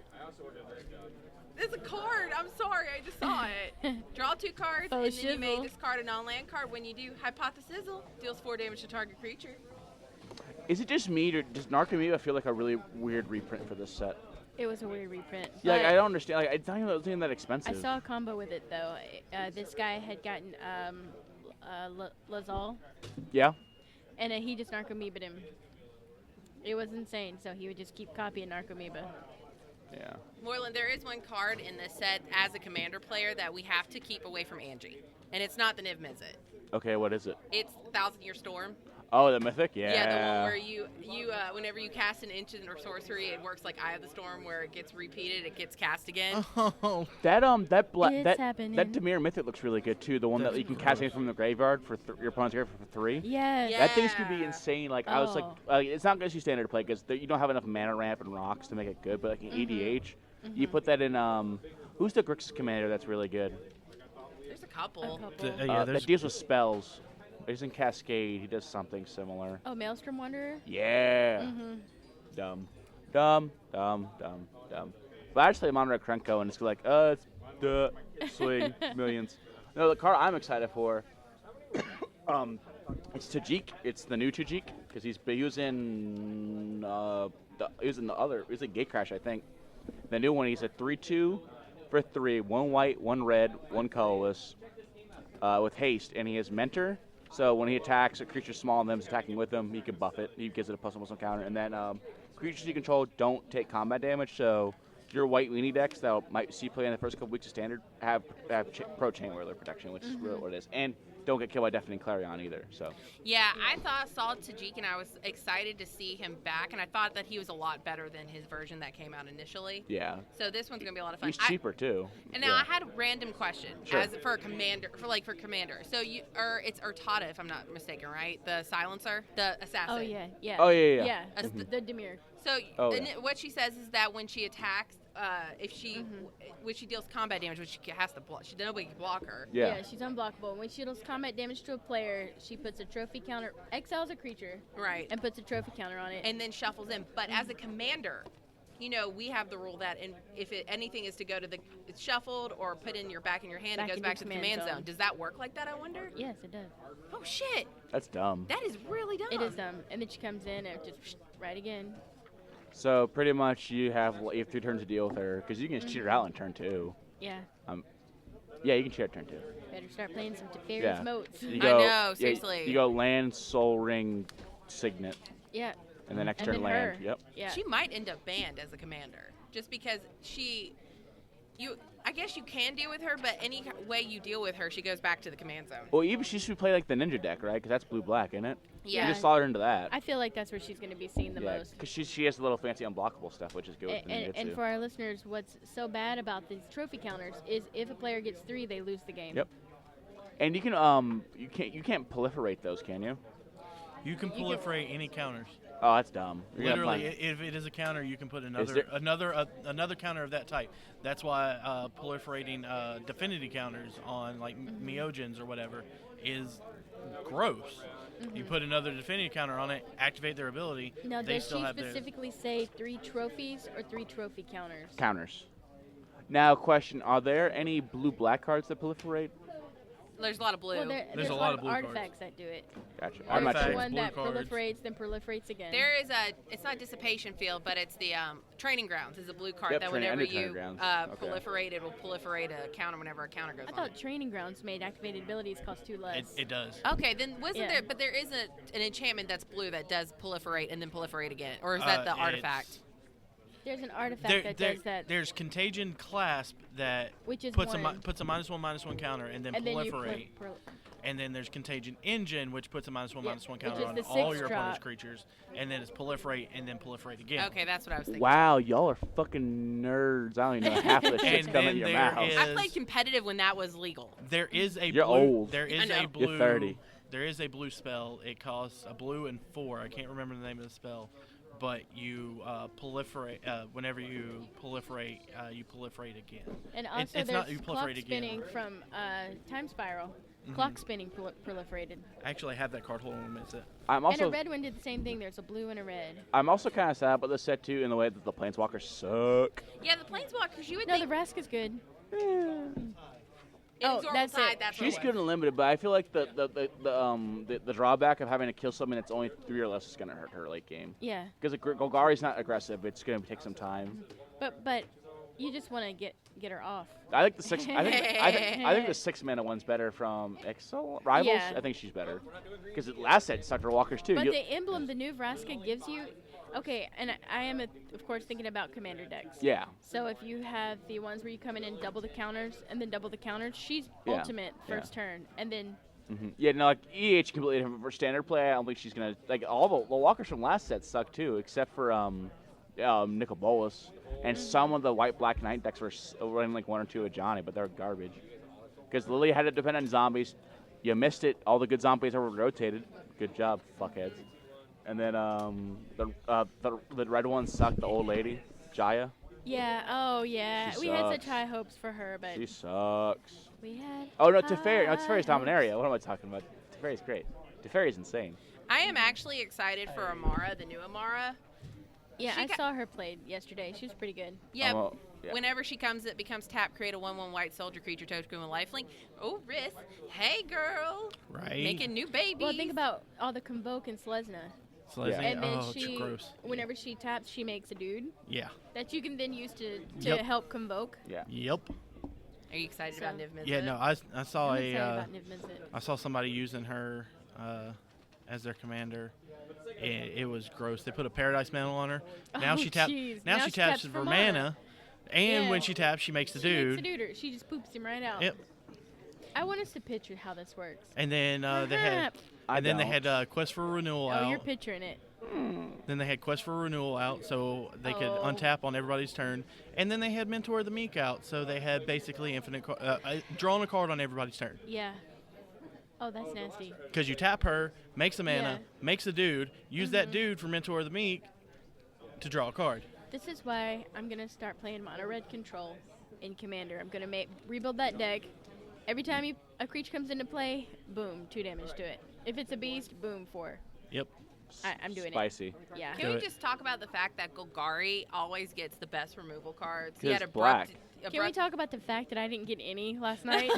It's a card. I'm sorry, I just saw it. Draw 2 cards,
Oh,
and then you may
shizzle.
discard a non-land card. When you do, Hypothesizzle deals 4 damage to target creature.
Is it just me, or does Narcomoeba feel like a really weird reprint for this set?
It was a weird reprint.
Yeah, like,
but
I don't understand. Like, it's not even that
I
expensive.
saw a combo with it, though. This guy had gotten Lazal,
Yeah.
and he just Narcomoeba'd him. It was insane, so he would just keep copying Narcomoeba.
Yeah.
Moreland, there is one card in this set as a commander player that we have to keep away from Angie. And it's not the Niv Mizzet.
Okay, what is it?
It's Thousand Year Storm.
Oh, the Mythic? Yeah.
Yeah, the one where you whenever you cast an instant or sorcery, it works like Eye of the Storm, where it gets repeated, it gets cast again.
Oh,
That
It's happening.
that Demir Mythic looks really good too. The one that you can cast anything from the graveyard for your opponent's graveyard for 3.
Yes.
Yeah.
That thing's gonna be insane. Like I was like,
Oh.
it's not gonna be standard to play because you don't have enough mana ramp and rocks to make it good. But like in EDH, you put that in. Who's the Grixis commander that's really good?
There's a couple.
Yeah,
that deals with spells. He's in Cascade. He does something similar.
Oh, Maelstrom Wanderer?
Yeah. Dumb. But I just play Monterey Krenko and it's like, it's the swing millions. No, the card I'm excited for, it's Tajik. It's the new Tajik because he was in Gatecrash, I think. The new one, he's a 3/2 for 3, 1 white, 1 red, 1 colorless, with haste, and he has Mentor. So when he attacks a creature smaller than him is attacking with him, he can buff it. He gives it a +1/+1 counter, and then creatures you control don't take combat damage. So your white weenie decks that might see play in the first couple weeks of Standard have pro chain whirler protection, which is really what it is, and don't get killed by Deafening Clarion either. So
Yeah, I saw Tajik and I was excited to see him back, and I thought that he was a lot better than his version that came out initially.
yeah,
So this one's gonna be a lot of fun.
he's cheaper too.
And now I had a random question
Sure.
for commander. So it's Urtata, if I'm not mistaken, right? The silencer, the assassin.
Oh, yeah.
Oh yeah.
Yeah, the Demir.
So
Oh,
and
yeah.
what she says is that when she attacks, when she deals combat damage, which she has to block, nobody can block her.
Yeah.
She's unblockable. When she deals combat damage to a player, she puts a trophy counter, exiles a creature,
Right.
and puts a trophy counter on it.
And then shuffles in. But as a commander, we have the rule that if anything is to go to it's shuffled or put in your back in your hand,
Back
it goes
into
back to the command zone. Does that work like that, I wonder?
Yes, it does.
Oh, shit.
That's dumb.
That is really dumb.
It is dumb. And then she comes in and just right again.
So pretty much you have 3 turns to deal with her because you can just cheat her out in turn 2.
Yeah.
Yeah, you can cheat her turn 2.
Better start playing some Teferi's
Yeah.
moats.
You
I
go,
know, seriously.
You go land, Soul Ring, Signet,
Yeah.
and then next
And
turn
then
land.
her.
Yep.
Yeah.
She might end up banned as a commander just because I guess you can deal with her, but any way you deal with her, she goes back to the command zone.
Well, even she should play like the Ninja deck, right? Because that's blue-black, isn't it?
Yeah.
You just slot her into that.
I feel like that's where she's going to be seen the most.
Because she has the little fancy unblockable stuff, which is good with the Ninja
And
too.
for our listeners, what's so bad about these trophy counters is if a player gets 3, they lose the game.
Yep. And you can you can't proliferate those, can you?
You can proliferate any counters.
Oh, that's dumb. You're gonna
Literally,
find-
if it is a counter, you can put
there-
another counter of that type. That's why proliferating Divinity counters on like Meogens or whatever is gross. You put another Divinity counter on it, activate their ability.
Now,
they
does
still
she
have their
specifically say 3 trophies or 3 trophy counters?
counters. Now, question: are there any blue-black cards that proliferate?
There's a lot of blue.
Well, there's
a lot of blue
artifacts that do it.
Gotcha. I'm not
There's
sure.
one
Blue
that
cards.
proliferates, then proliferates again.
There is it's not Dissipation Field, but it's the Training Grounds is a blue card
Yep,
that
training- I
whenever
knew Training
you
Grounds. Okay.
proliferate, it will proliferate a counter whenever a counter goes
I
on.
thought Training Grounds made activated abilities cost 2 less.
It does.
Okay, then wasn't
Yeah.
there? But there is an enchantment that's blue that does proliferate and then proliferate again, or is that the artifact?
There's an artifact that does that.
There's Contagion Clasp that
Which is
puts
one.
puts a -1/-1 counter and then
and then you
proliferate. And then there's Contagion Engine, which puts a -1/-1
which
counter
is
on
the
all
6
your opponent's
drop.
creatures. And then it's proliferate and then proliferate again.
Okay, that's what I was thinking.
Wow, y'all are fucking nerds. I don't even know half of the shit's
And
coming
then
in your
there
mouth.
is-
I played competitive when that was legal.
There is a
You're
blue.
old.
There is
I know.
a
You're
blue.
30.
There is a blue spell. It costs a blue and 4. I can't remember the name of the spell, but you proliferate. Whenever you proliferate again.
And also
it's not you
there's
proliferate
clock
again.
spinning from Time Spiral. Clock spinning proliferated.
I actually have that card. Hold on, miss it.
I'm
And a
also
red one did the same thing. There's a blue and a red.
I'm also kind of sad about this set too, in the way that the planeswalkers suck.
Yeah, the planeswalkers. You would
No,
think
the Rask is good.
in
Oh,
Zorpal
that's
Tide,
it.
that's
She's
what it
good and limited, but I feel like the drawback of having to kill something that's only 3 or less is gonna hurt her late game.
Yeah,
Because Golgari's not aggressive, it's gonna take some time.
but you just want to get her off.
I think the 6. I think the 6 mana one's better from Exile Rivals.
Yeah.
I think she's better because last set sucked her walkers too.
But the emblem, the new Vraska gives you. Okay, and I am, of course, thinking about commander decks.
Yeah.
So if you have the ones where you come in and double the counters and then double the counters, she's
Yeah,
ultimate first turn. And then,
Yeah, no, like EH completely different for standard play. I don't think she's gonna like all the walkers from last set suck too, except for Nicol Bolas and some of the white black knight decks were running like 1 or 2 of Johnny, but they're garbage. Because Lily had to depend on zombies. You missed it. All the good zombies are rotated. Good job, fuckheads. And then the red one sucked. The old lady, Jaya.
yeah, oh yeah,
She
we had such
sucks.
high hopes for her, but
She sucks.
We had.
Oh no, Teferi. No, Teferi's Dominaria. What am I talking about? Teferi's great. Teferi's insane.
I am actually excited for Amara, the new Amara.
Yeah,
She
I
got-
saw her played yesterday. She was pretty good.
Yeah,
Oh, yeah.
whenever she comes, it becomes tap, create a 1/1 white soldier creature token with lifelink. Oh, Riss. Hey, girl.
Right.
Making new babies.
Well, think about all the Convoke and Selesnya.
So
Yeah.
And then
it's gross.
whenever she taps, she makes a dude
Yeah.
that you can then use to
Yep.
help Convoke.
Yeah.
Yep.
Are you excited
So-
about Niv Mizzet?
Yeah. No, I saw
I'm excited
a
about Niv Mizzet.
I saw somebody using her as their commander. It was gross. They put a Paradise Mantle on her. Now
Oh,
she taps.
jeez.
Now she taps for mana, and
Yeah.
when she taps, she makes the
She
dude.
makes a duder. She just poops him right out.
Yep.
I want us to picture how this works.
And then they had.
I
And then they
don't.
had Quest for Renewal
Oh,
out.
you're picturing it.
Then they had Quest for Renewal out, so they could
Oh.
untap on everybody's turn. And then they had Mentor of the Meek out, so they had basically infinite drawing a card on everybody's turn.
Yeah. Oh, that's nasty.
Because you tap her, makes a mana,
Yeah.
makes a dude, use that dude for Mentor of the Meek to draw a card.
This is why I'm gonna start playing Mono Red Control in Commander. I'm gonna rebuild that deck. Every time a creature comes into play, boom, 2 damage to it. If it's a beast, boom, 4.
Yep.
I'm doing
Spicy.
it. Yeah.
Can
Do
we
it.
just talk about the fact that Golgari always gets the best removal cards? He
Because
had
black.
Can we talk about the fact that I didn't get any last night?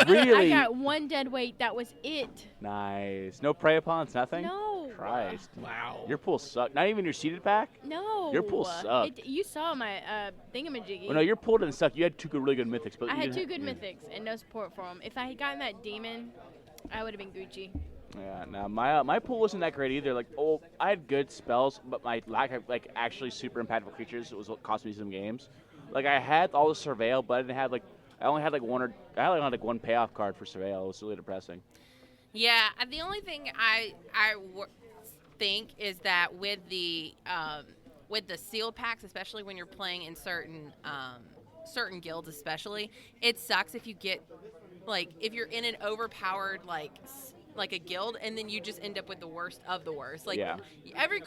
Really?
I got 1 dead weight. That was it.
Nice. No prey upons, nothing?
No.
Christ.
Wow.
Your pool sucked. Not even your seeded pack?
No.
Your pool sucked.
You saw my thingamajiggy.
Well, no, your pool didn't suck. You had 2 really good mythics. But
I
you
had 2
didn't
good
have-
mythics and no support for them. If I had gotten that demon, I would have been Gucci.
Yeah, no, my pool wasn't that great either. Like, I had good spells, but my lack of like actually super impactful creatures was what cost me some games. Like I had all the surveil, but I didn't have I only had like one payoff card for surveil. It was really depressing.
Yeah, the only thing I think is that with the sealed packs, especially when you're playing in certain guilds, especially, it sucks if you get if you're in an overpowered like a guild, and then you just end up with the worst of the worst. Like
Yeah.
every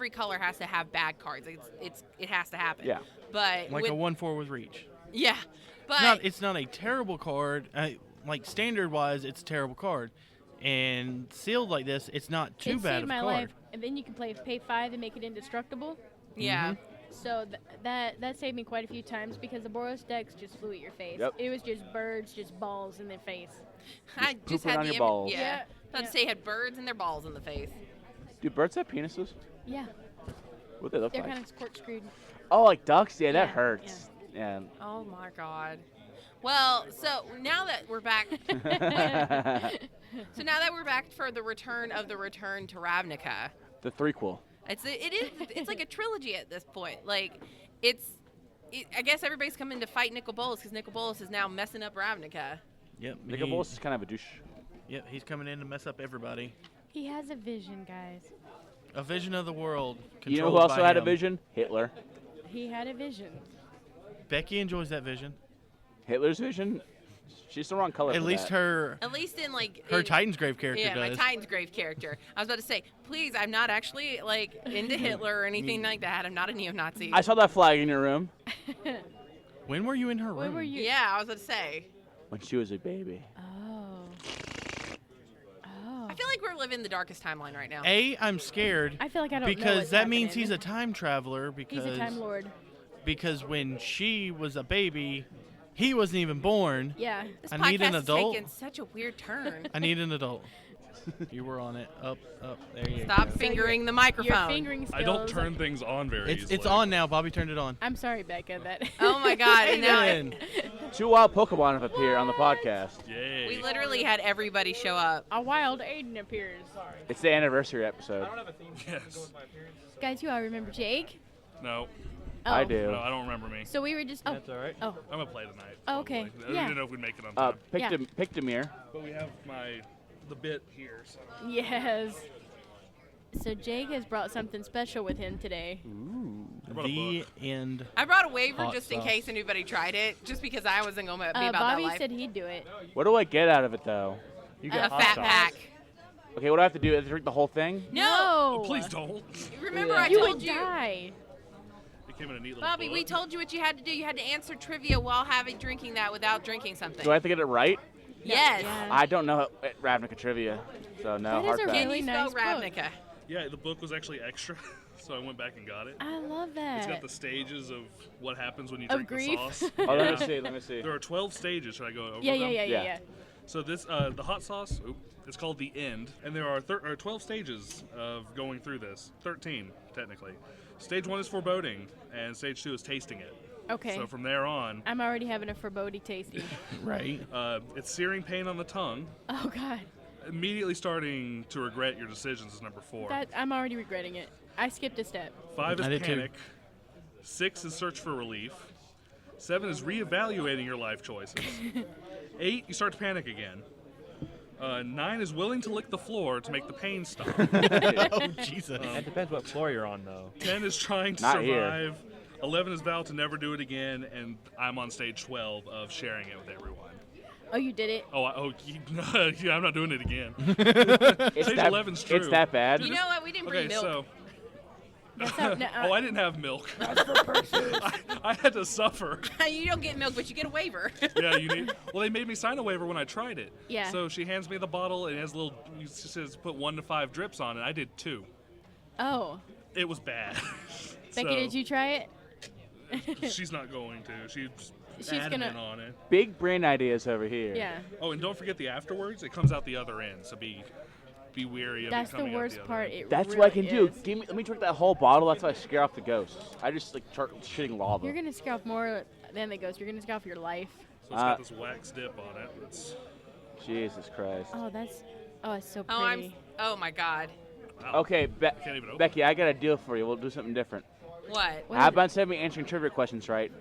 color has to have bad cards. It has to happen.
Yeah.
But
Like a 1/4 with reach.
yeah, but
It's not a terrible card. Like standard wise, it's a terrible card. And sealed like this, it's not too
It
bad
saved
of a
my
card.
life. And then you can pay 5 and make it indestructible.
yeah.
So that saved me quite a few times because the Boros decks just flew at your face.
Yep.
It was just birds, just balls in their face.
I just
pooping
had
on
the
your balls.
Yeah.
Yeah,
About
yeah.
to say had birds and their balls in the face.
Do birds have penises?
Yeah,
What do they look
they're
like?
kind of corkscrewed.
Oh, like ducks? Yeah, that
Yeah,
hurts. Yeah.
Oh my god. Well, so now that we're back, for the return to Ravnica,
The threequel.
it's like a trilogy at this point. Like I guess everybody's coming to fight Nicol Bolas because Nicol Bolas is now messing up Ravnica.
Yep.
Nicol Bolas is kind of a douche.
Yep, he's coming in to mess up everybody.
He has a vision, guys.
A vision of the world.
You know who
controlled
also
by
had a
him.
vision? Hitler.
He had a vision.
Becky enjoys that vision.
Hitler's vision? She's the wrong color
At
for
least
that.
her
At least in
her Titan's Grave character
yeah,
does.
my Titan's Grave character. I was about to say, please, I'm not actually into Hitler or anything like that. I'm not a neo-Nazi.
I saw that flag in your room
When were you in her room?
Where were you?
Yeah, I was about to say.
when she was a baby.
Oh. Oh.
I feel like we're living the darkest timeline right now.
I'm scared
I feel like I don't know
because
what's
that means
happening.
he's a time traveler because
He's a Time Lord.
because when she was a baby, he wasn't even born.
Yeah.
This
I
podcast
need an
is
adult.
taking such a weird turn.
I need an adult. You were on it. Up. There you
Stop
go.
fingering the
Your
microphone.
fingering skills.
I don't turn things on very easily.
It's on now. Bobby turned it on.
I'm sorry, Becca. That.
Oh my god! And now
Aiden.
2 wild Pokemon have appeared on the podcast.
Yay.
we literally had everybody show up.
A wild Aiden appears.
It's the anniversary episode.
Yes.
Guys, you all remember Jake?
No.
Oh.
I do.
No, I don't remember me.
So we were just. Oh.
That's all right.
Oh.
I'm gonna play tonight.
Oh, okay.
probably. I
Yeah.
didn't know if we'd make it on time.
Yeah.
Pick Demir.
But we have the bit here. So.
Yes. So Jake has brought something special with him today.
I brought a
The
book.
end.
I brought a waiver
Hot
just in
sauce.
case anybody tried it, just because I wasn't going to be about
Bobby
that life.
said he'd do it.
What do I get out of it though?
You
A
got hot
fat
sauce.
pack.
Okay, what do I have to do? I have to drink the whole thing?
No.
Please don't.
Remember
Yeah.
I
You
told
would
you.
die.
Became a neat little
Bobby,
book.
we told you what you had to do. You had to answer trivia while drinking that without drinking something.
Do I have to get it right?
Yes.
Yeah.
I don't know Ravnica trivia, so no.
That is
hard
a
pass.
Can
really
you spell
nice book.
Ravnica?
Yeah, the book was actually extra, so I went back and got it.
I love
It's got
that.
the stages of what happens when you
Of
drink
grief?
the sauce.
Oh,
Yeah.
let me see.
There are 12 stages. Should I go over
Yeah,
them?
yeah.
So this, the hot sauce, it's called the end, and there are 12 stages of going through this. 13, technically. Stage 1 is foreboding, and stage 2 is tasting it.
Okay.
So from there on,
I'm already having a foreboding tasting.
Right.
it's searing pain on the tongue.
Oh God.
Immediately starting to regret your decisions is number 4.
I'm already regretting it. I skipped a step.
5
I
is
did too.
panic. 6 is search for relief. 7 is reevaluating your life choices. 8, you start to panic again. 9 is willing to lick the floor to make the pain stop.
Oh, Jesus.
It depends what floor you're on, though.
10 is trying to
Not here.
survive. 11 is vow to never do it again, and I'm on stage 12 of sharing it with everyone.
Oh, you did it.
Yeah, I'm not doing it again.
It's
Stage
that,
11's true.
It's that bad.
You know what? We didn't bring
Okay,
milk.
so
That's not, no,
I didn't have milk. I had to suffer.
You don't get milk, but you get a waiver.
Yeah, you need. Well, they made me sign a waiver when I tried it.
Yeah.
So she hands me the bottle and it has a little. It says put 1 to 5 drips on it. I did 2.
Oh,
It was bad.
Becky,
So,
did you try it?
She's not going to. She's
She's
adamant
gonna-
on it.
Big brain ideas over here.
Yeah.
Oh, and don't forget the afterwards. It comes out the other end. So be wary of
That's
it
the
coming out
worst
the other
part.
end.
It
That's
really
what I can do.
is.
Let me drink that whole bottle. That's how I scare off the ghosts. I just like start shitting lava.
You're gonna scare off more than the ghost. You're gonna scare off your life.
So it's got this wax dip on it. It's,
Jesus Christ.
Oh, it's so pretty.
Oh my God.
wow.
Okay,
Can't even open
Becky, I got a deal for you. We'll do something different.
What?
What
How
is it?
about instead of me answering trivia questions right,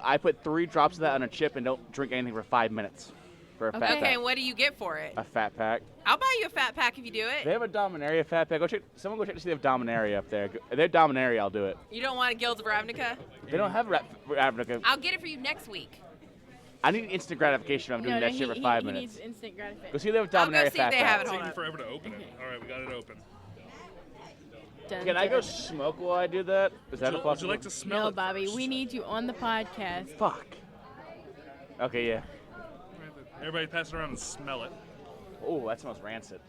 I put 3 drops of that on a chip and don't drink anything for 5 minutes for a fat
Okay.
Okay,
pack.
and what do you get for it?
A fat pack.
I'll buy you a fat pack if you do
They
it.
have a Dominaria fat pack. Someone go check to see if they have Dominaria up there. If they have Dominaria, I'll do it.
You don't want a Guilds of Ravnica?
They don't have Ravnica.
I'll get it for you next week.
I need instant gratification if I'm doing that shit for 5
he
minutes.
needs instant gratification.
Go see if they have
I'll go
Dominaria
see if
fat
they
pack.
have it.
It's
Hold
taking
on.
forever to open it. All right, we got it open.
Dun,
Can I
dun.
go smoke while I do that? Is that a
Would
possibility?
you like to smell
No,
it
Bobby,
first?
we need you on the podcast.
Fuck. Okay, yeah.
Everybody pass it around and smell it.
Oh, that smells rancid.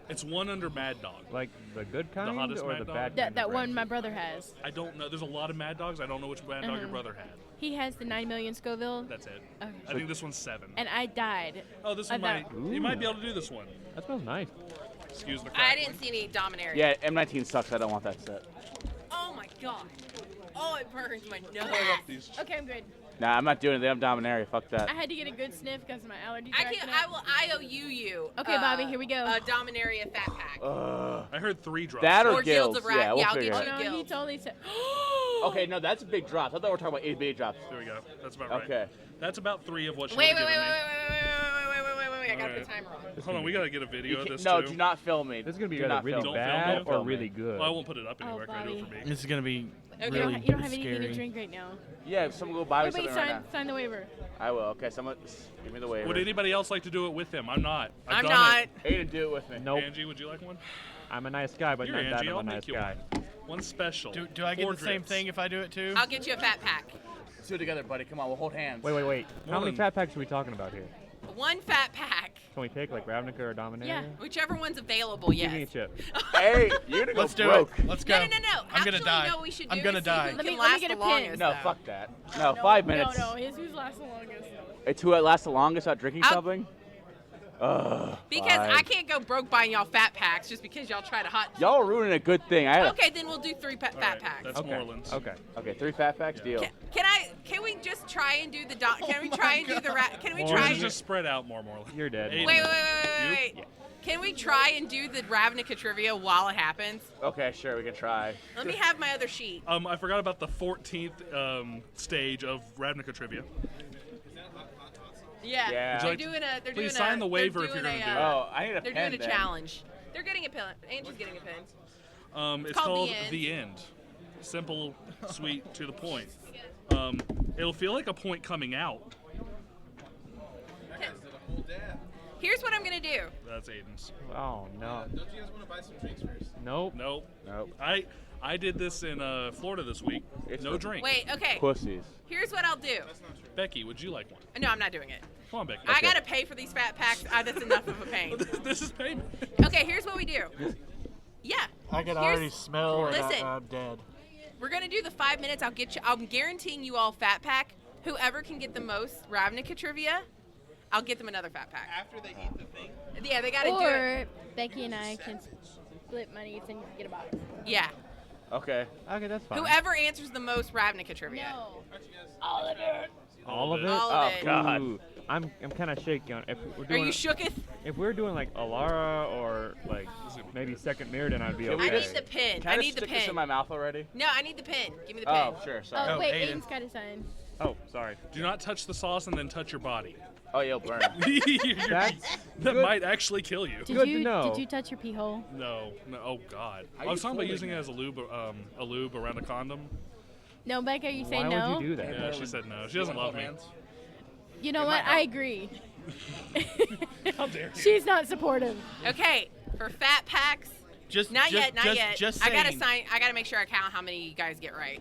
It's one under Mad Dog.
Like the good kind
hottest
or
Mad
the
Dog?
bad kind?
That
of
one
rancid?
my brother has.
I don't know. There's a lot of Mad Dogs. I don't know which Mad Dog your brother had.
He has the 9 million Scoville.
That's it.
Okay.
I think this one's 7.
And I died.
Oh, this one
of that.
might. You might be able to do this one.
That smells nice.
Excuse the
I
crackling.
didn't see any Dominaria.
Yeah, M19 sucks. I don't want that set.
Oh my God. Oh, it burns my nose.
These-
Okay, I'm good.
Nah, I'm not doing it. They have Dominaria. Fuck that.
I had to get a good sniff because of my allergies.
I
are
can.
acting
I
up.
will IOU you.
Okay, Bobby, here we go.
A Dominaria fat pack.
I heard 3 drops.
That
Or Guilds
Guilds.
of Ravnica.
Yeah, we'll
Yeah, I'll
figure
get
it
you
out.
Oh no, he
Guilds.
totally said.
Okay, no, that's a big drop. I thought we were talking about 8 big drops.
There we go. That's about right.
Okay.
That's about 3 of what she
Wait,
would've
wait, wait,
given
wait,
me.
wait, I got
Alright.
the timer on.
Hold on, we gotta get a
You
video of
can't-
this
no,
too.
do not film me.
This is gonna be
Do
either
not
really
film
me.
bad
Don't
or
film me.
really good.
Well, I won't put it up anywhere.
Oh,
I do it for
Bobby.
me.
This is gonna be
Okay,
really
you don't have anything
scary.
to drink right now.
Yeah, someone go buy me
Wait,
something
sign,
right now.
sign the waiver.
I will. Okay, someone give me the waiver.
Would anybody else like to do it with him? I'm not. I've
I'm
done
not.
It.
Aiden, do it with me.
Nope.
Angie, would you like one?
I'm a nice guy, but
You're
not that
Angie.
I'm
I'll
a nice
make you
guy.
one special.
Do I get
4
the same
drips.
thing if I do it too?
I'll get you a fat pack.
Let's do it together, buddy. Come on, we'll hold hands.
Wait. How many
One.
fat packs are we talking about here?
One fat pack.
Can we take like Ravnica or Dominaria?
Yeah.
Whichever one's available,
Give me a
yes.
chip.
Hey, you're gonna go
Let's do
broke.
it. Let's go.
No.
I'm
Actually,
gonna die.
no, what we should
I'm
do
gonna
is
die.
see who
Let
can
me
last
get
the
a pin.
longest.
No,
though.
fuck that. No, 5 minutes.
No, Jesus lasts the longest.
It's who lasts the longest without drinking
I'll-
something? Ugh.
Because
fine.
I can't go broke buying y'all fat packs just because y'all try to hot.
Y'all are ruining a good thing.
Okay, then we'll do 3 fat
All right,
packs.
That's
Okay.
Moreland's.
Okay.
Okay, 3 fat packs, deal.
Can we just try and do the can we try and do the can we
Yours
try?
is just spread out more, Moreland.
You're dead.
Aiden.
Wait. Can we try and do the Ravnica trivia while it happens?
Okay, sure, we can try.
Let me have my other sheet.
I forgot about the 14th stage of Ravnica trivia.
Yeah.
Yeah.
They're
Would you
doing a. They're
please
doing
sign
a,
the waiver
they're
if you're
doing
gonna
a,
do it.
Oh, I need a
They're
pen
doing a
then.
challenge. They're getting a pen. Angie's getting a pen.
It's
called
called
The End.
The End. Simple, sweet, to the point. It'll feel like a point coming out.
Here's what I'm gonna gonna do?
That's Aiden's.
Oh no.
Don't you guys want to buy some drinks first?
Nope.
Nope.
Nope.
I did this in Florida this week.
It's
No
for
drink.
Wait, okay.
Pussies.
Here's what I'll do.
Becky, would you like one?
No, I'm not doing it.
Come on, Becky.
I gotta pay for these fat packs. That's enough of a pain.
This is payment.
Okay, here's what we do. Yeah.
I can
Here's-
already smell it.
Listen.
I'm dead.
We're gonna do the 5 minutes. I'm guaranteeing you all fat pack. Whoever can get the most Ravnica trivia, I'll get them another fat pack.
After they eat the thing.
Yeah, they gotta do it.
Or Becky and I can split money and get a box.
Yeah.
Okay.
Okay, that's fine.
Whoever answers the most Ravnica trivia.
No.
All of it.
All of
Oh
it.
God.
Ooh, I'm kind of shaky on if we're
Are
doing
you shooketh?
if we're doing like Alara or like maybe second Mirrodin, I'd be
Can
okay.
we
I need
just-
the pin.
Can
I
I
need
just
the
stick this
pin.
in my mouth already?
No, I need the pin. Give me the pin.
Oh, sure. Sorry.
Oh, wait,
Aiden.
Aiden's got a sign.
Oh, sorry.
Do not touch the sauce and then touch your body.
Oh, you'll burn.
That's
That
good.
might actually kill you.
Did
Good to
you
know.
Did you touch your pee hole?
No. Oh God.
How
I was
you
talking about
folding
using it
that?
as a lube around a condom.
No, Becca, you say
Why
no.
would you do that?
Yeah, she said no. She doesn't love me.
You know what? I agree.
How dare you?
She's not supportive.
Okay, for fat packs.
Just
Not
just,
yet. Not
just,
yet.
Just
I gotta
saying.
sign. I gotta make sure I count how many you guys get right.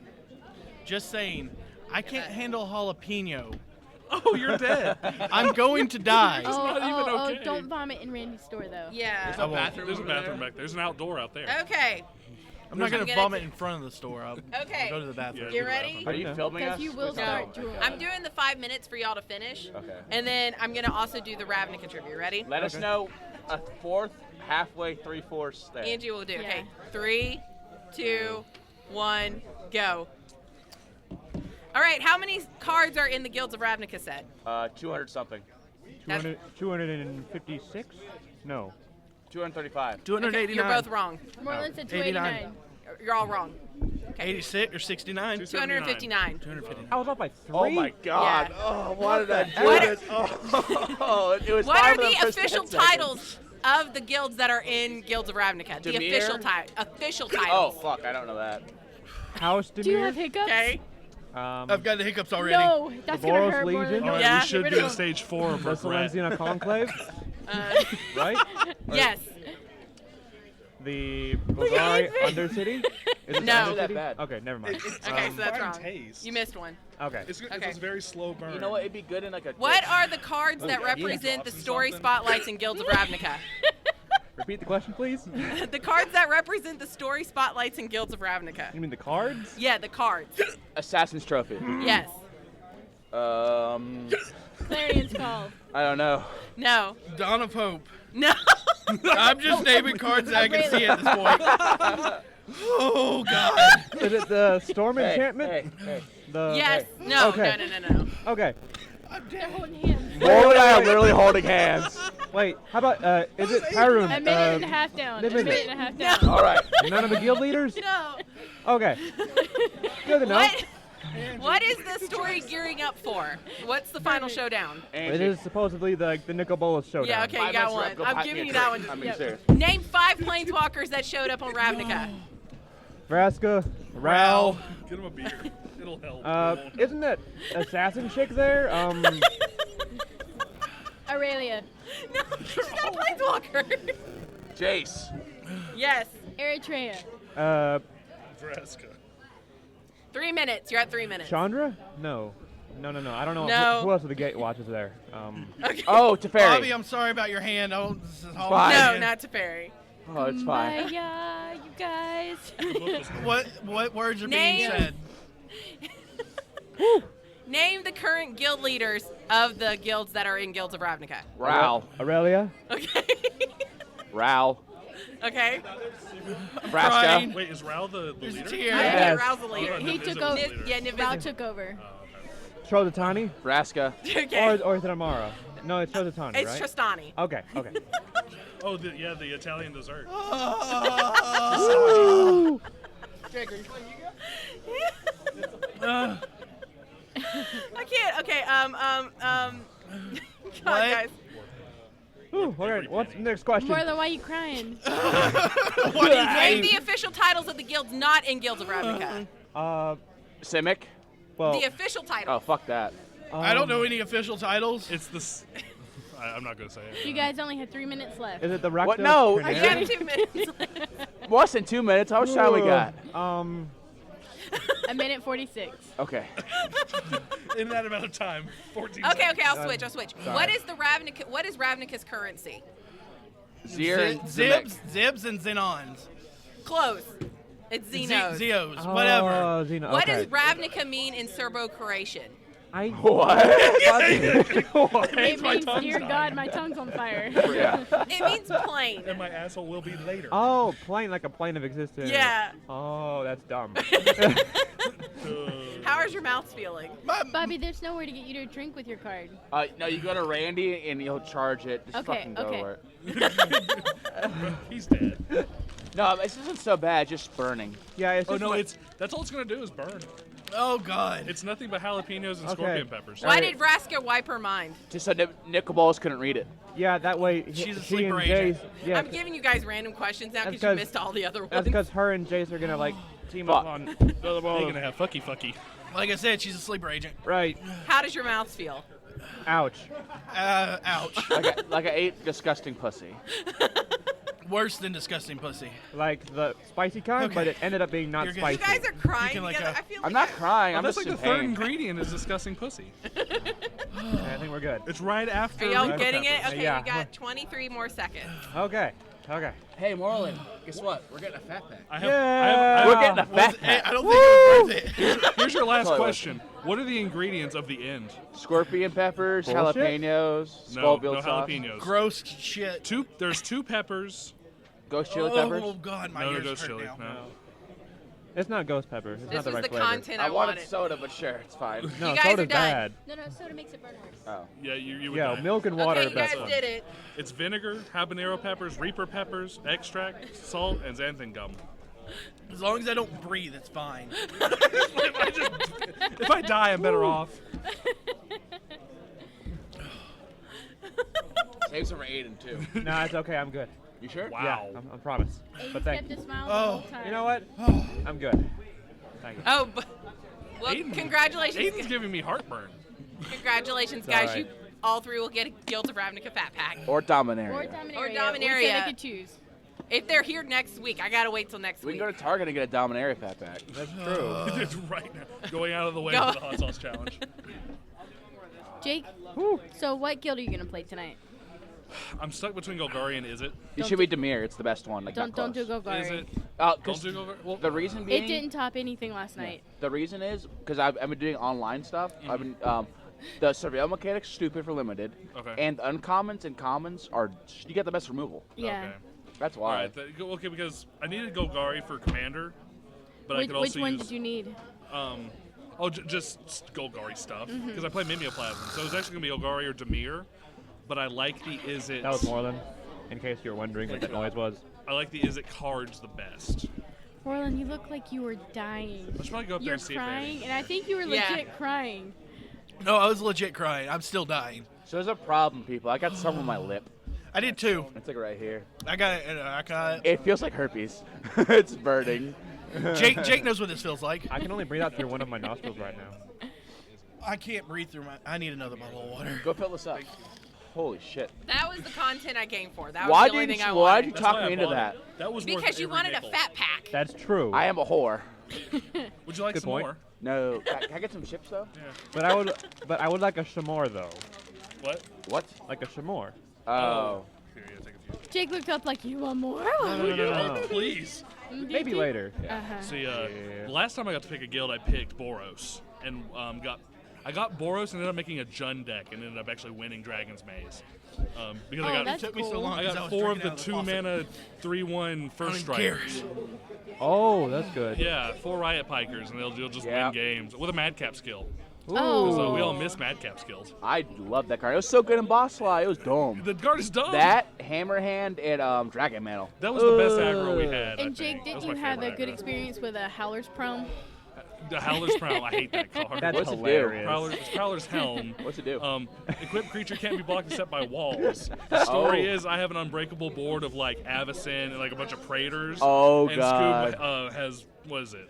Just saying. I can't handle jalapeno.
Oh, you're dead.
I'm going to die.
not even okay.
Don't vomit in Randy's store though.
Yeah.
I won't.
There's a bathroom back there. There's an outdoor out there.
Okay.
I'm not
I'm
gonna
gonna
vomit
t-
in front of the store. I'll
Okay.
go to the bathroom.
You ready?
Are you filming us?
Because you will
No.
start
Okay.
drooling.
I'm doing the 5 minutes for y'all to finish.
Okay.
And then I'm gonna also do the Ravnica trivia. Ready?
Let us know a fourth, halfway, 3/4 there.
Angie will do.
Yeah.
Okay. 3, 2, 1, go. All right. How many cards are in the Guilds of Ravnica set?
200 something.
256? No.
235.
Okay,
289.
you're both wrong.
Moreland said
89.
289.
You're all wrong.
86 or 69.
259.
259.
I was off by 3.
Oh my God!
Yeah.
Oh, why did I do
What-
this? Oh, it was
What
five
are
of
the
first
official
10 seconds.
titles of the guilds that are in Guilds of Ravnica? The
Demir?
official
Oh
titles.
fuck! I don't know that.
House
Do you have
Demir.
hiccups?
Okay.
I've got the hiccups already.
No, that's gonna
Boros
hurt more
Legion?
than
All right,
Yeah.
we should
Get
do
rid
the
of
stage 4 of
The
regret.
Silenzina Conclave, right?
Yes.
The Bogari
Adrian.
Undercity? Is it
No.
Undercity?
Not that bad.
Okay, never mind.
Okay, so that's
fine
wrong.
taste.
You missed one.
Okay.
It's
Okay.
a very slow burn.
You know what? It'd be good in like a.
What
dish.
are the cards that
yeah.
represent the
Drops in
story
something?
spotlights in Guilds of Ravnica?
Repeat the question, please.
The cards that represent the story spotlights in Guilds of Ravnica.
You mean the cards?
Yeah, the cards.
Assassin's Trophy?
Yes.
Clarion's call.
I don't know.
No.
Dawn of Hope.
No.
I'm just naming cards that I can see at this point. Oh God.
Is it the Storm
Hey,
Enchantment?
hey, hey.
The
Yes. No.
Okay.
No.
Okay.
They're holding hands.
Mole and I are literally holding hands.
Wait, how about is it Tyrone?
A minute and a half down. A
minute.
minute and a half down.
All right.
None of the guild leaders?
No.
Okay. Good to know.
What is the story gearing up for? What's the final showdown?
It is supposedly the Nicol Bolas showdown.
Yeah, okay, you got one. I'm giving you that one.
I'm being serious.
Name 5 planeswalkers that showed up on Ravnica.
Vraska, Ral.
Get him a beer. It'll help.
Isn't that assassin chick there?
Aurelia.
No, she's not a planeswalker.
Jace.
Yes.
Eritrea.
Vraska.
3 minutes. You're at 3 minutes.
Chandra? No. I don't know.
No.
Who else are the gate watchers there?
Okay.
Oh, Teferi.
Bobby, I'm sorry about your hand. This is all
Fine.
No, not Teferi.
Oh, it's fine.
Kumbaya, you guys.
What words are
Name-
being said?
Name the current guild leaders of the guilds that are in Guilds of Ravnica.
Ral.
Aurelia?
Okay.
Ral.
Okay.
Nebraska.
Wait, is Ral the
There's a
leader?
tear.
I think
Yes.
Raul's the leader.
He
Niv
took
is
over.
the leader.
Yeah, Niv
Val
is-
took over.
Trozatani?
Nebraska.
Okay.
Or is it Amara? No, it's Trozatani,
It's
right?
Tristani.
Okay.
Oh, the Italian dessert.
I can't. Okay. God, guys.
Whew, all right, what's the next question?
Marlon, why are you crying?
Name the official titles of the guilds not in Guilds of Ravnica.
Simic.
Well,
The official title.
Oh, fuck that.
I don't know any official titles.
It's the I'm not gonna say it.
You guys only have 3 minutes left.
Is it the Rakdos?
What? No.
I got 2 minutes.
Less than 2 minutes. How much time we got?
A minute 46.
Okay.
In that amount of time, 14.
Okay,
seconds.
I'll switch. What is the Ravnica? What is Ravnica's currency?
Zir and
Zibs, Zibs, and Xenons.
Close. It's Xenos.
Zeos, whatever.
Oh, Xeno.
What
Okay.
does Ravnica mean in Serbo-Croatian?
What?
It means, dear God, my tongue's on fire.
Yeah.
It means plane.
And my asshole will be later.
Oh, plane like a plane of existence.
Yeah.
Oh, that's dumb.
How is your mouth feeling?
Bobby, there's nowhere to get you to drink with your card.
No, you go to Randy and he'll charge it. Just
Okay,
fucking go
okay.
for it.
He's dead.
No, this isn't so bad. Just burning.
Yeah, it's
Oh
just
no,
like-
that's all it's gonna do is burn.
Oh God.
It's nothing but jalapenos and
Okay.
scorpion peppers.
Why did Vraska wipe her mind?
Just so Nickel Balls couldn't read it.
Yeah, that way
She's a
she
sleeper
and
agent.
Jace. Yeah,
I'm giving you guys random questions now
That's
because you
'cause-
missed all the other ones.
that's because her and Jace are gonna like team up
Fuck.
on.
They're gonna have fucky.
Like I said, she's a sleeper agent.
Right.
How does your mouth feel?
Ouch.
Ouch.
Like I ate disgusting pussy.
Worse than disgusting pussy.
Like the spicy kind,
Okay.
but it ended up being not
You're good.
spicy.
You guys are crying
can, like,
together. I feel like
I'm not crying.
Oh,
I'm
that's
just
like the
in
third
pain.
ingredient is disgusting pussy.
I think we're good.
It's right after.
Are y'all
Red
getting it?
peppers.
Okay,
Yeah.
we got 23 more seconds.
Okay. Okay.
Hey, Moreland, guess what? We're getting a fat pack.
I
Yeah.
have,
We're getting a fat
Hey,
pack.
I don't think it was worth it.
here's your last
Totally.
question. What are the ingredients of the end?
Scorpion peppers,
Bullshit.
jalapenos,
No,
Scoville
no
sauce,
jalapenos.
Gross shit.
There's two peppers.
ghost chili
Oh
peppers.
God, my
No, no
ears
ghost
hurt
chili.
now.
No.
It's not ghost pepper. It's
This
not the
was
right
the
flavor.
content
I
I
wanted
wanted.
soda, but sure, it's fine.
No,
You guys are
soda's
done.
bad.
No, soda makes it burn worse.
Oh.
Yeah, you would
Yeah,
die.
milk and water
Okay,
are
you guys
best.
did it.
It's vinegar, habanero peppers, reaper peppers, extract, salt, and xanthan gum.
As long as I don't breathe, it's fine.
If I die, I'm better off.
Saves over Aiden too.
No, it's okay. I'm good.
You sure?
Wow.
Yeah, I promise.
Aiden
But thank
kept
you.
a smile
Oh.
the whole time.
You know what? I'm good. Thank you.
Oh, well,
Aiden-
congratulations.
Aiden's giving me heartburn.
Congratulations,
It's
guys.
all
You all three will get a Guilds of Ravnica Fat Pack.
Or Dominaria.
Or Dominaria.
Or
We
Dominaria.
said they could choose.
If they're here next week, I gotta wait till next
We
week.
can go to Target and get a Dominaria fat pack.
That's true.
It's right now. Going out of the way
Go.
for the hot sauce challenge.
Jake, so what guild are you gonna play tonight?
I'm stuck between Golgari and Is It.
You should be Demir. It's the best one. Like
Don't
not
do
close.
Golgari.
Is it?
Don't
Don't do Golgari. Well,
The reason being.
It didn't top anything last night.
The reason is because I've been doing online stuff. I've been the surveil mechanics stupid for limited,
Okay.
and the uncommons and commons are you get the best removal.
Yeah.
Okay.
That's
All
why.
right. Okay, because I needed Golgari for Commander, but I
Which,
could also
which one
use.
did you need?
Just Golgari stuff because I play Mimeoplasm, so it was actually gonna be Golgari or Demir, but I like the Is It.
That was Moreland, in case you're wondering what that noise was.
I like the Is It cards the best.
Orlin, you look like you were dying.
I should probably go up there
You're
and see
crying,
if
and I think you were
Yeah.
legit crying.
No, I was legit crying. I'm still dying.
So there's a problem, people. I got some on my lip.
I did too.
It's like right here.
I got
It feels like herpes. It's burning.
Jake knows what this feels like.
I can only breathe out through one of my nostrils right now.
I can't breathe through my. I need another bottle of water.
Go fill this up. Holy shit.
That was the content I came for. That was
Why
the only
didn't
thing I
you? Why
wanted.
did you
That's
talk
why I
me into
bought
that?
it. That was worth
Because you
every
wanted
nickel.
a fat pack.
That's true.
I am a whore.
Would you like
Good
some
point.
more?
No. Can I get some chips though?
Yeah.
But I would like a chamois though.
What?
What?
Like a chamois.
Oh.
Here, yeah, take a few.
Jake looked up like, you want more?
No.
Please.
Maybe later. Yeah.
Uh-huh.
See,
Yeah.
last time I got to pick a guild, I picked Boros, and I got Boros and ended up making a Jun deck, and ended up actually winning Dragon's Maze. Because
Oh,
I got
that's
It took me so
cool.
long.
I
'cause
got
was
4 of
drinking
the
out of
2
faucet.
mana 3/1
I
first
don't even care.
strikers.
Oh, that's good.
Yeah, 4 Riot Pikers, and they'll just
Yeah.
win games with a Madcap skill.
Oh.
So we all miss Madcap skills.
I love that card. It was so good in Boss Law. It was dome.
The guard is dumb.
That, Hammerhand, and Dragon Mantle.
That was the best aggro we had. I
And
think.
Jake,
That
didn't
was
you
my
have a
favorite
good
aggro.
experience with a Howler's Prom?
The Howler's Prowl. I hate that card.
That's
What's it do?
hilarious.
It's Prowler's Helm.
What's it do?
Equipped creature can't be blocked except by walls. The story
Oh.
is I have an unbreakable board of like Avacyn and like a bunch of Praetors.
Oh,
and
God.
Scoob has, what is it?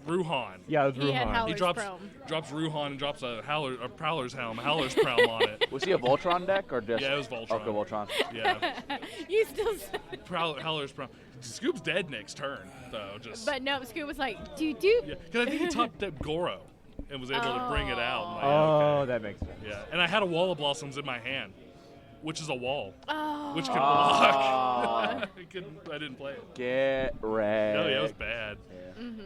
Ruhan.
Yeah, it was
He had
Ruhan.
He
Howler's
drops Ruhan and drops a Prowler's helm, Howler's Prowler on it.
Was he a Voltron deck or just?
Yeah, it was Voltron.
Okay, Voltron.
Yeah.
You still said.
Howler's Prowler. Scoop's dead next turn, though. Just.
But no, Scoop was like, doo doo.
Yeah, because I think he top decked Goro and was able to bring it out. I'm like,
Oh,
okay.
that makes sense.
Yeah, and I had a Wall of Blossoms in my hand, which is a wall,
Oh.
which can block. I didn't play it.
Get ready.
No, yeah, it was bad.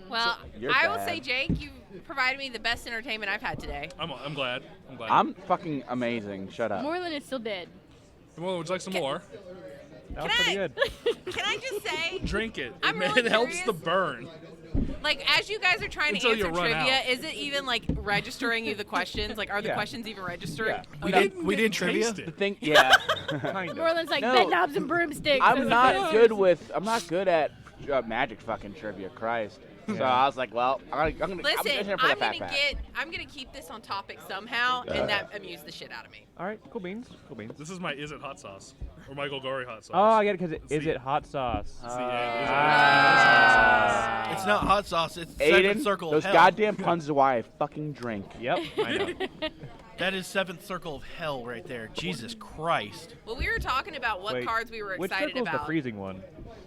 Well,
You're
I will
bad.
say, Jake, you provided me the best entertainment I've had today.
I'm glad.
I'm fucking amazing. Shut up.
Moreland is still dead.
Well, would you like some more?
That was pretty good.
Can I just say,
Drink it.
I'm
it,
really
it helps
curious.
the burn.
like, as you guys are trying
Until
to
you
answer
run
trivia,
out.
is it even like registering you the questions? Like, are the
Yeah.
questions even registering?
Yeah.
We did trivia.
Taste
The
it.
thing, yeah.
Kind of.
Moreland's like
No.
bed knobs and broomsticks.
I'm not good at Magic fucking trivia. Christ. So
Yeah.
I was like, well, I'm gonna
Listen,
I'm gonna
I'm gonna keep this on topic somehow, and that amused the shit out of me.
All right, cool beans. Cool beans.
This is my Is It Hot Sauce? Or Michael Gory Hot Sauce.
Oh, I get it because
It's
is
the-
it hot sauce?
It's the Is It
Ah.
It's not hot sauce. It's seventh
Aiden,
circle
those
of hell.
goddamn puns is why I fucking drink.
Yep, I know.
That is seventh circle of hell right there. Jesus Christ.
Well, we were talking about what
Wait,
cards we were
which
excited
circle's
about.
the freezing one?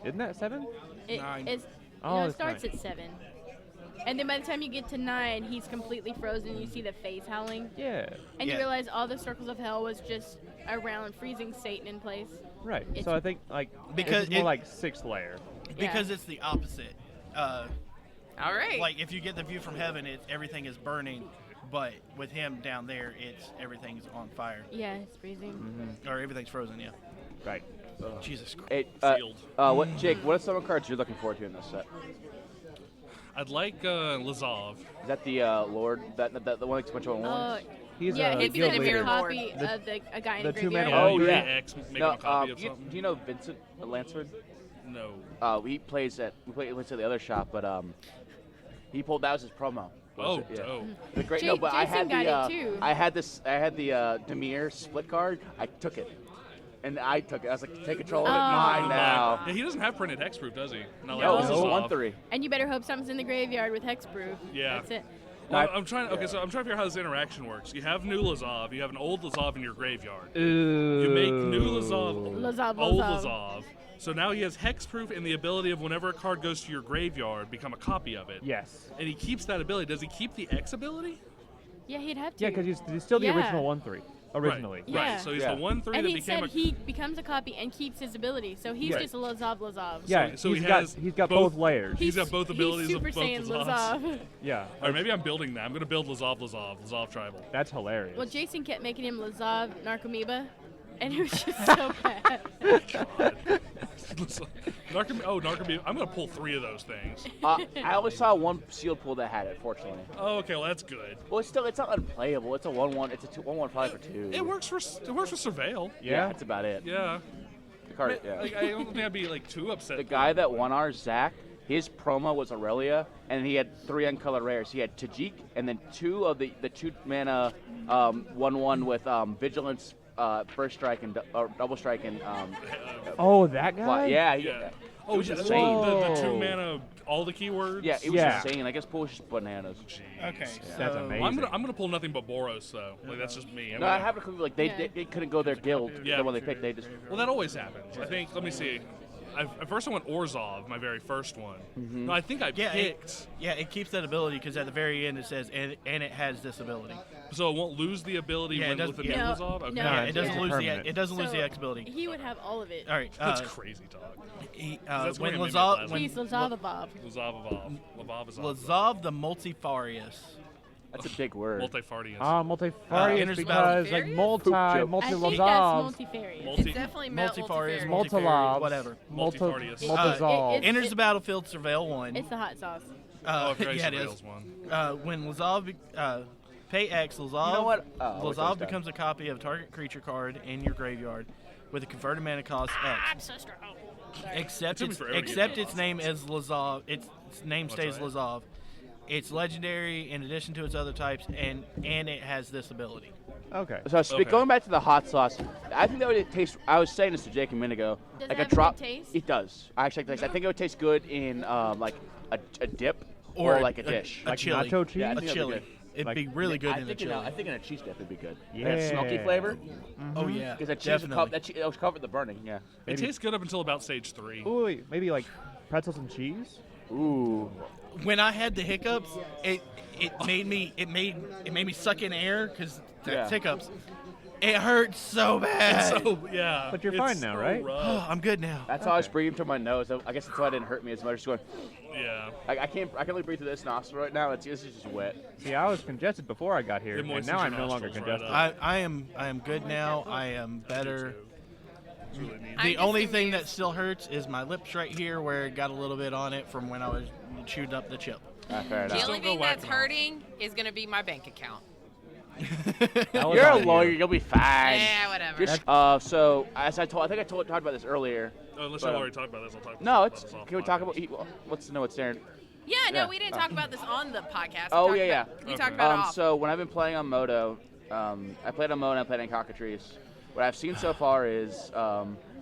Isn't that 7?
It,
Nine.
it's,
Oh,
no, it
it's
starts
9.
at 7. And then by the time you get to 9, he's completely frozen. You see the face howling.
Yeah.
And you
Yeah.
realize all the circles of hell was just around freezing Satan in place.
Right.
It's-
So I think like
Because
it's more
it-
like 6th layer.
Because it's the opposite.
All right.
Like if you get the view from heaven, everything is burning, but with him down there, everything's on fire
Yeah, it's freezing.
or everything's frozen. Yeah.
Right.
Jesus Christ.
Hey,
Sealed.
what, Jake? What are some cards you're looking forward to in this set?
I'd like Lazov.
Is that the Lord? That the one that's a bunch of
Oh,
ones?
He's
yeah,
a
he's
guild
gonna be a
leader.
copy
The-
of a guy in
the
a graveyard.
two-man
Oh,
one.
yeah.
X, make
No,
him a copy of
do
something.
you know Vincent Lansford?
No.
He plays at the other shop, but he pulled that was his promo.
Oh,
Yeah.
dope.
The great,
Ja-
no, but I
Jason
had
got
the
it too.
I had the Demir split card. I took it, and I took it. I was like, take control of it, mine now.
Yeah, he doesn't have printed hexproof, does he? Not
No,
like
this is
Lazov.
1-3.
And you better hope something's in the graveyard with hexproof.
Yeah.
That's it.
Well, I'm trying. Okay, so I'm trying to figure out how this interaction works. You have new Lazov, you have an old Lazov in your graveyard. You make new Lazov,
Lazov,
old
Lazov.
Lazov. So now he has hexproof and the ability of whenever a card goes to your graveyard, become a copy of it.
Yes.
And he keeps that ability. Does he keep the X ability?
Yeah, he'd have to.
Yeah, because he's still the
Yeah.
original 1/3 originally.
Right.
Yeah.
Right. So he's
Yeah.
the 1/3
And
that
he
became
said he becomes a copy and keeps his ability. So he's
Yeah.
just a Lazov.
Yeah,
So
he's
he
got
has
he's got
both-
both layers.
He's got both abilities
he's
of
Super
both
Saiyan
Lazovs.
Lazov.
Yeah.
All right, maybe I'm building that. I'm going to build Lazov Tribal.
That's hilarious.
Well, Jason kept making him Lazov Narcomoeba, and it was just so bad.
Narcomoeba. I'm going to pull 3 of those things.
I only saw one sealed pool that had it, fortunately.
Oh, okay, well, that's good.
Well, it's not unplayable. It's a 1/1. It's a 1/1 probably for 2.
It works for Surveil.
Yeah.
That's about it.
Yeah.
The card, yeah.
Like, I don't think I'd be like too upset.
The guy that won ours, Zach, his promo was Aurelia, and he had 3 uncolored rares. He had Tajik, and then 2 of the 2-mana 1/1 with Vigilance, First Strike, and Double Strike, and
Oh, that guy?
fly. Yeah,
Yeah.
It was
yeah,
insane.
The
Whoa.
2 mana, all the keywords.
Yeah, it was
Yeah.
insane. I guess pool was just bananas.
Okay.
That's
so-
amazing.
Well, I'm gonna pull nothing but Boros though. Like that's just me. I'm
No, I
gonna-
have to like they couldn't go their guild.
Yeah.
The one they picked, they just.
Well, that always happens. I think. Let me see. At first I went Orzhov, my very first one. No, I think I
Yeah,
picked.
it keeps that ability because at the very end it says, and it has this ability.
So it won't lose the ability
Yeah, it
when
doesn't-
with the new
No,
Orzhov? Okay.
no.
Yeah,
it's
it doesn't lose
permanent.
the it doesn't lose
So
the X ability.
He would have all of it.
All right.
That's crazy talk. That's
When
gonna make me
Lazov,
laugh.
when
He's Lazov Bob.
Lazov the Multifarious.
That's a big word.
Multifarious.
Multifarious
enters
because
battle.
like multi
I think that's
Lazov.
multifarious.
It's definitely
Multifarious,
multifarious.
Multilobs.
whatever.
Multifartius.
Multizol.
It's-
Enters the battlefield, Surveil 1.
It's the hot sauce.
Oh, very
yeah, it
Surveil's
is.
one.
When Lazov, pay X, Lazov,
You know what? Oh, wait,
Lazov
that's
becomes a copy of target creature card in your graveyard with a converted mana cost X.
I'm so strong.
Except
Took me
its,
forever to get
except
that
its name is Lazov. Its name stays
right.
Lazov. It's legendary in addition to its other types, and it has this ability.
Okay.
So
Okay.
going back to the hot sauce, I think that would taste. I was saying this to Jake a minute ago.
Does
like
it have
a drop.
a good taste?
It does. I actually like. I think it would taste good in like a dip or like a dish.
Like
chili.
nacho cheese?
Yeah, I
A
think that'd be
chili.
good.
It'd
Like-
be really good
I
in a
think
chili.
I think in a cheese dip would be good.
Yeah.
Like a smoky flavor.
Oh yeah,
Because that cheese will
definitely.
it'll cover the burning. Yeah.
It
Maybe-
tastes good up until about stage 3.
Ooh, wait, maybe like pretzels and cheese?
Ooh.
When I had the hiccups, it made me suck in air because
Yeah.
hiccups. It hurts so bad.
So yeah.
But you're
it's
fine now,
so
right?
rough.
I'm good now.
That's how I was breathing through my nose. I guess that's why it didn't hurt me as much. Just going.
Yeah.
I can only breathe through this nostril right now. This is just wet.
See, I was congested before I got here,
It
and
moistens
now
your
I'm no longer
nostrils right
congested.
up.
I am good now. I am better.
It's really neat.
I'm
The
just
only thing
confused.
that still hurts is my lips right here, where it got a little bit on it from when I was chewed up the chip.
Fair
The
enough.
only
Don't go
thing that's
whacking off.
hurting is going to be my bank account.
That was
You're a
on you.
lawyer. You'll be fine.
Yeah, whatever.
So as I think I talked about this earlier.
Unless
But,
I've already talked about this, I'll talk
No,
about
it's.
this off
Can we talk
podcast.
about? What's Darren?
Yeah, no,
Yeah.
we didn't talk about this on the podcast.
Oh,
We
yeah,
talked about- We
Okay.
talked about it off.
So when I've been playing on Moto, I played on Moto and I played on Cockatrice. What I've seen so far is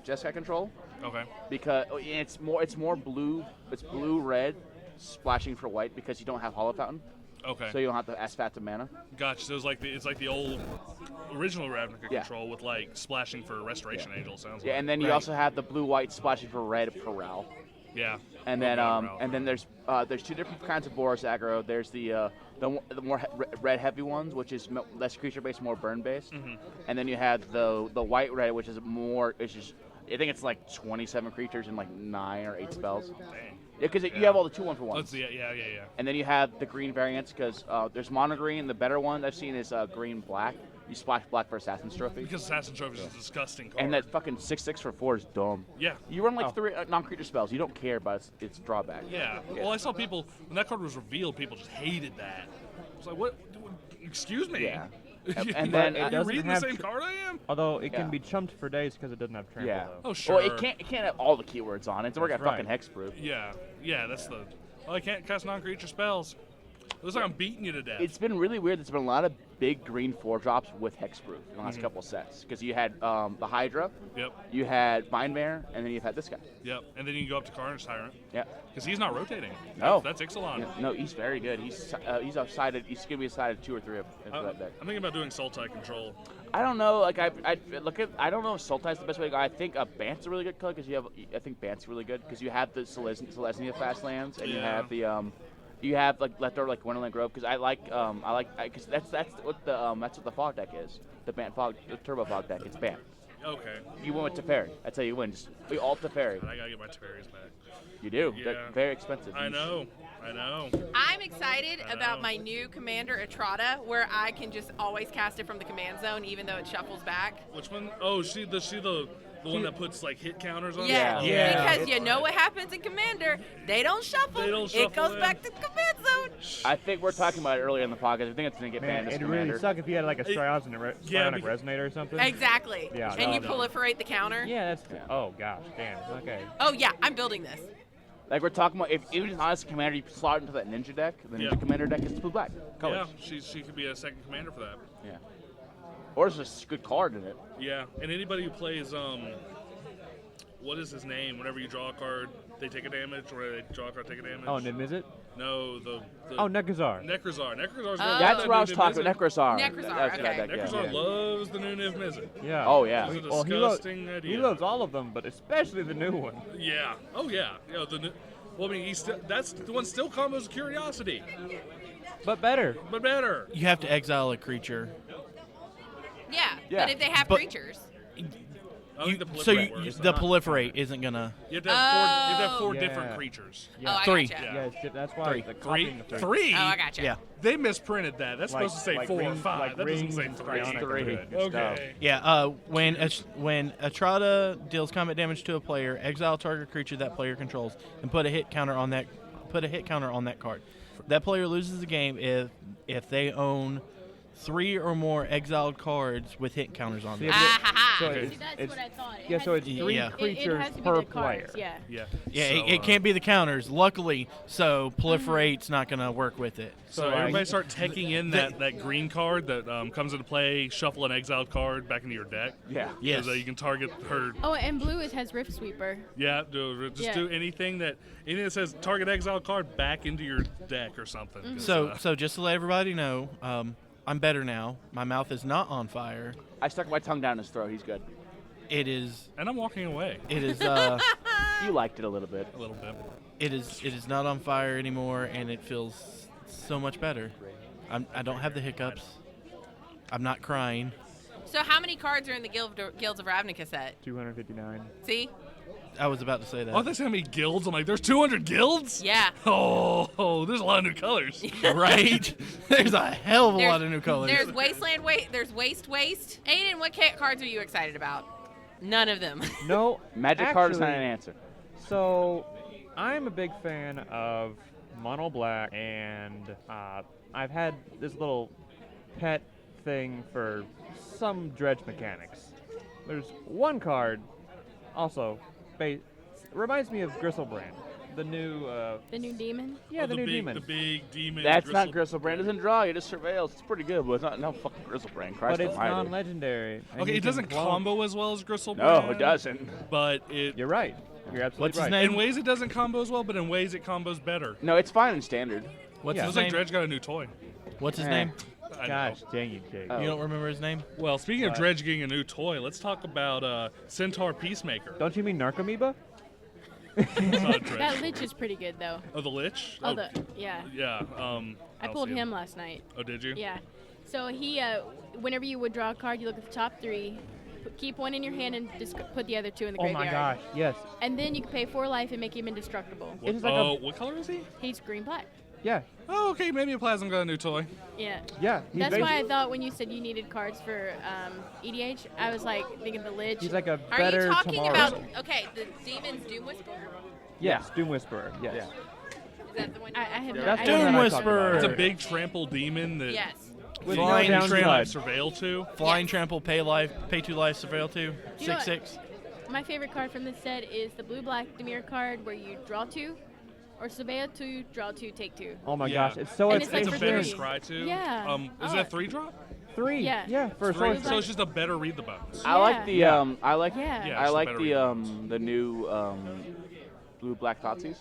Jeskai control
Okay.
because it's more blue. It's blue red, splashing for white because you don't have Hollow Fountain,
Okay.
so you don't have to fat to mana.
Gotcha. So it's like the old original Ravnica
Yeah.
control with like splashing for Restoration Angel. Sounds
Yeah,
like.
and then you
Right.
also have the blue white splashing for red Corral.
Yeah.
And then
Okay, Ralph.
and then there's two different kinds of Boros aggro. There's the more red heavy ones, which is less creature based, more burn based.
Mm-hmm.
And then you have the white red, which is more. It's just I think it's like 27 creatures and like 9 or 8 spells.
Dang.
Yeah, because you have all the 2-1 for ones.
Let's see. Yeah.
And then you have the green variants because there's mono green. The better one I've seen is green black. You splash black for Assassin's Trophy.
Because Assassin's Trophy is a disgusting card.
And that fucking 6/6 for 4 is dumb.
Yeah.
You run like 3 non-creature spells. You don't care about its drawback.
Yeah. Well, I saw people when that card was revealed. People just hated that. It's like, what? Excuse me.
Yeah.
And
And
then
then,
it
are you
doesn't
reading the
have
same
tr-
card I am?
Although it
Yeah.
can be chumped for days because it doesn't have trample,
Yeah.
though.
Oh sure.
Well, it can't have all the keywords on it. It's work at
That's
fucking
right.
hexproof.
Yeah. That's the. Well, I can't cast non-creature spells. Looks like I'm beating you to death.
It's been really weird. There's been a lot of big green 4-drops with hexproof in the last couple sets because you had the Hydra,
Yep.
you had Mindmare, and then you've had this guy.
Yep. And then you can go up to Carnage Tyrant
Yeah.
because he's not rotating.
No.
That's Ixalan.
Yeah, no, he's very good. He's offsided. He's gonna be sided 2 or 3 of that deck.
I'm thinking about doing Sultai control.
I don't know. Like I look at. I don't know if Sultai's the best way to go. I think Bant's a really good color because you have. I think Bant's really good because you have the Selesnya fast lands and you
Yeah.
have the You have like leftover like Wonderland Grove because I like because that's what the fog deck is. The turbo fog deck. It's Bant.
Okay.
You win with Teferi. That's how you win. Just we alt Teferi.
But I gotta get my Teferi's back.
You do.
Yeah.
They're very expensive.
I know.
I'm excited
I
about
know.
my new commander Etrata, where I can just always cast it from the command zone, even though it shuffles back.
Which one? Oh, she the one that puts like hit counters on.
Yeah,
it?
Yeah.
because you know what happens in commander? They don't shuffle.
They don't
It
shuffle
goes
in.
back to the command zone.
I think we're talking about it earlier in the podcast. I think it's gonna get
Man,
banned as
it'd
Commander.
really suck if you had like a
Yeah,
psionic resonator or something.
Exactly.
Yeah,
and you
no.
proliferate the counter.
Yeah, that's. Oh gosh, damn. Okay.
Oh yeah, I'm building this.
Like we're talking about, if even an honest commander, you slot into that ninja deck. The ninja
Yeah.
commander deck is blue black colors.
Yeah, she could be a second commander for that.
Yeah. Or it's just a good card in it.
Yeah, and anybody who plays what is his name? Whenever you draw a card, they take a damage, or they draw a card, take a damage.
Oh, Nim, is it?
No, the
Oh, Nekazar.
Necrozar. Necrozar's
Oh.
That's what I was
Niv
talking
Mizzet.
about. Necrozar.
Necrozar,
That's
okay.
that deck,
Necrozar
yeah.
loves the new Niv Mizzet.
Yeah.
Oh, yeah.
It's a
Well,
disgusting idea.
he loves all of them, but especially the new one.
Yeah. Oh yeah. Well, I mean, that's the one still combos Curiosity,
But better.
but better.
You have to exile a creature.
Yeah,
Yeah.
but if they have
But-
creatures.
I think the
So
proliferate works.
the proliferate isn't gonna.
You have to have four
Oh.
different
Yeah.
creatures.
Yeah.
Oh, I
Three.
gotcha.
Yeah.
Yeah, that's why
Three.
the
Three?
copying of
Three?
Oh, I gotcha.
Yeah.
They misprinted that. That's
Like-
supposed to say
like
4 or
rings-
5.
like
That doesn't
rings
say
and
3.
psionic are
Three.
good.
Okay.
Yeah. When Etrata deals combat damage to a player, exile target creature that player controls, and put a hit counter on that. Put a hit counter on that card. That player loses the game if they own 3 or more exiled cards with hit counters on them.
Ah, ha, ha.
So
Okay.
it's,
See, that's
it's
what I thought. It
yeah.
has
So
to
it's
be-
three
Yeah.
creatures
it has to be
per
the cards,
player.
Yeah.
Yeah.
Yeah,
So,
it can't be the counters. Luckily, so proliferate's not going to work with it.
So
So, like-
everybody start taking in that green card that comes into play. Shuffle an exiled card back into your deck.
Yeah.
Yes.
So that you can target her.
Oh, and blue has Rift Sweeper.
Yeah. Just
Yeah.
do anything that says target exiled card back into your deck or something. 'cause,
So just to let everybody know, I'm better now. My mouth is not on fire.
I stuck my tongue down his throat. He's good.
It is.
and I'm walking away
It is.
You liked it a little bit.
a little bit.
It is not on fire anymore, and it feels so much better. I don't have the hiccups. I'm not crying.
So how many cards are in the Guilds of Ravnica set?
259.
See?
I was about to say that.
Oh, there's how many guilds? I'm like, there's 200 guilds?
Yeah.
Oh, there's a lot of new colors.
Right? There's a hell of a
There's-
lot of new colors.
There's Wasteland there's Waste. Aiden, what cards are you excited about? None of them.
No.
Magic card is not an
actually,
answer.
So, I'm a big fan of mono black, and I've had this little pet thing for some dredge mechanics. There's one card, also, reminds me of Gristlebrand, the new.
The new demon.
Yeah, the new
big,
demon.
The big demon.
That's not
Gristle-
Gristlebrand. It doesn't draw. It just surveils. It's pretty good, but it's not no fucking Gristlebrand. Christ
But it's
almighty.
non-legendary. and
Okay,
you
it
can
doesn't
clone-
combo as well as Gristlebrand.
No, it doesn't.
But it.
You're right. You're absolutely
What's his
right.
name?
In ways it doesn't combo as well, but in ways it combos better.
No, it's fine in standard.
What's
Yeah.
It
his
looks like
name?
Dredge got a new toy.
What's his
Eh.
name?
I know.
Gosh, dang it, Jake.
Oh.
You don't remember his name?
Well, speaking of Dredge getting a new toy, let's talk about Centaur Peacemaker.
Don't you mean Narcomoeba?
It's not
That
Dredge.
Lich is pretty good though.
Oh, the Lich?
Oh, yeah.
Yeah.
I
don't
pulled
see
him last night.
Oh, did you?
Yeah. So he, whenever you would draw a card, you look at the top 3, keep one in your hand, and just put the other 2 in the
Oh
graveyard.
my gosh, yes.
And then you can pay 4 life and make him indestructible.
What,
It's like a-
what color is he?
He's green-black.
Yeah,
Oh, okay. Maybe a Plasm got a new toy.
Yeah.
yeah. He's
That's why I
basi-
thought when you said you needed cards for EDH, I was like thinking the Lich.
He's like a
Are
better
you talking
tomorrow.
about the demon's Doom Whisperer?
Yes, Doom Whisperer. Yes.
Yeah.
Is that the one?
I have
That's
I
the
don't
one
Doom
that I
know.
talked
Whisperer.
about.
It's a big trample demon that
Yes.
With
Flying
no
you train like
downside.
Surveil to.
Flying
Yes.
Trample, pay 2 life, surveil 2,
You know what?
6/6.
My favorite card from this set is the blue-black Demir card where you draw 2, or Sabea 2, draw 2, take 2.
Oh my
Yeah.
gosh, it's so
And it's like
It's a
for
better
three.
scry too.
Yeah.
Is
Oh.
that 3-drop?
3.
Yeah.
for a
Three.
sword.
So it's just a better read the bones.
I like the
Yeah.
I like
Yeah.
Yeah,
I
it's
like
better
the new blue black Thoughtseize.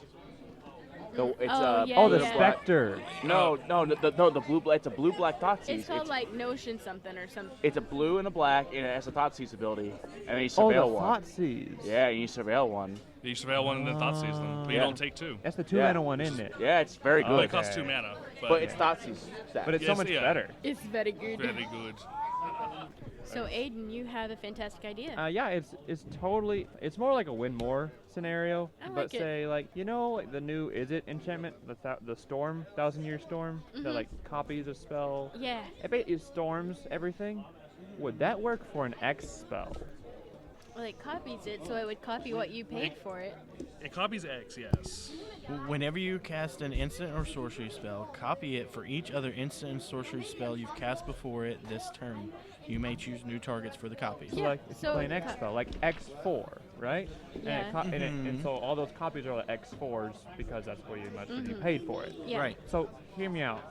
It's
Oh, yeah,
Oh, the
yeah.
Spectre.
no the blue black. It's a blue black Thoughtseize.
It's called like Notion something or something.
It's a blue and a black, and it has a Thoughtseize ability, and then you
Oh, the
surveil one.
Thoughtseize.
Yeah, you surveil one.
You surveil one and then Thought Seize them, but you
Yeah.
don't take 2.
That's the 2
Yeah.
mana one, isn't it?
Yeah, it's very
Well,
good.
it costs 2 mana,
But it's Thoughtseize.
But it's
Yes,
so much
yeah.
better.
It's very good.
very good.
So Aiden, you have a fantastic idea.
Yeah, it's totally. It's more like a win more scenario.
I
but
like it.
say like like the new Is It enchantment, the storm, 1,000-year storm that
Mhm.
like copies a spell.
Yeah.
It storms everything. Would that work for an X spell?
Well, it copies it, so it would copy what you paid for it.
It copies X, yes.
Whenever you cast an instant or sorcery spell, copy it for each other instant and sorcery spell you've cast before it this turn. You may choose new targets for the copies.
So
Yeah,
like if you
so
play an X spell, like X4, right?
Yeah.
And so all those copies are the X4s because that's what you paid for it.
Yeah.
Right.
So hear me out.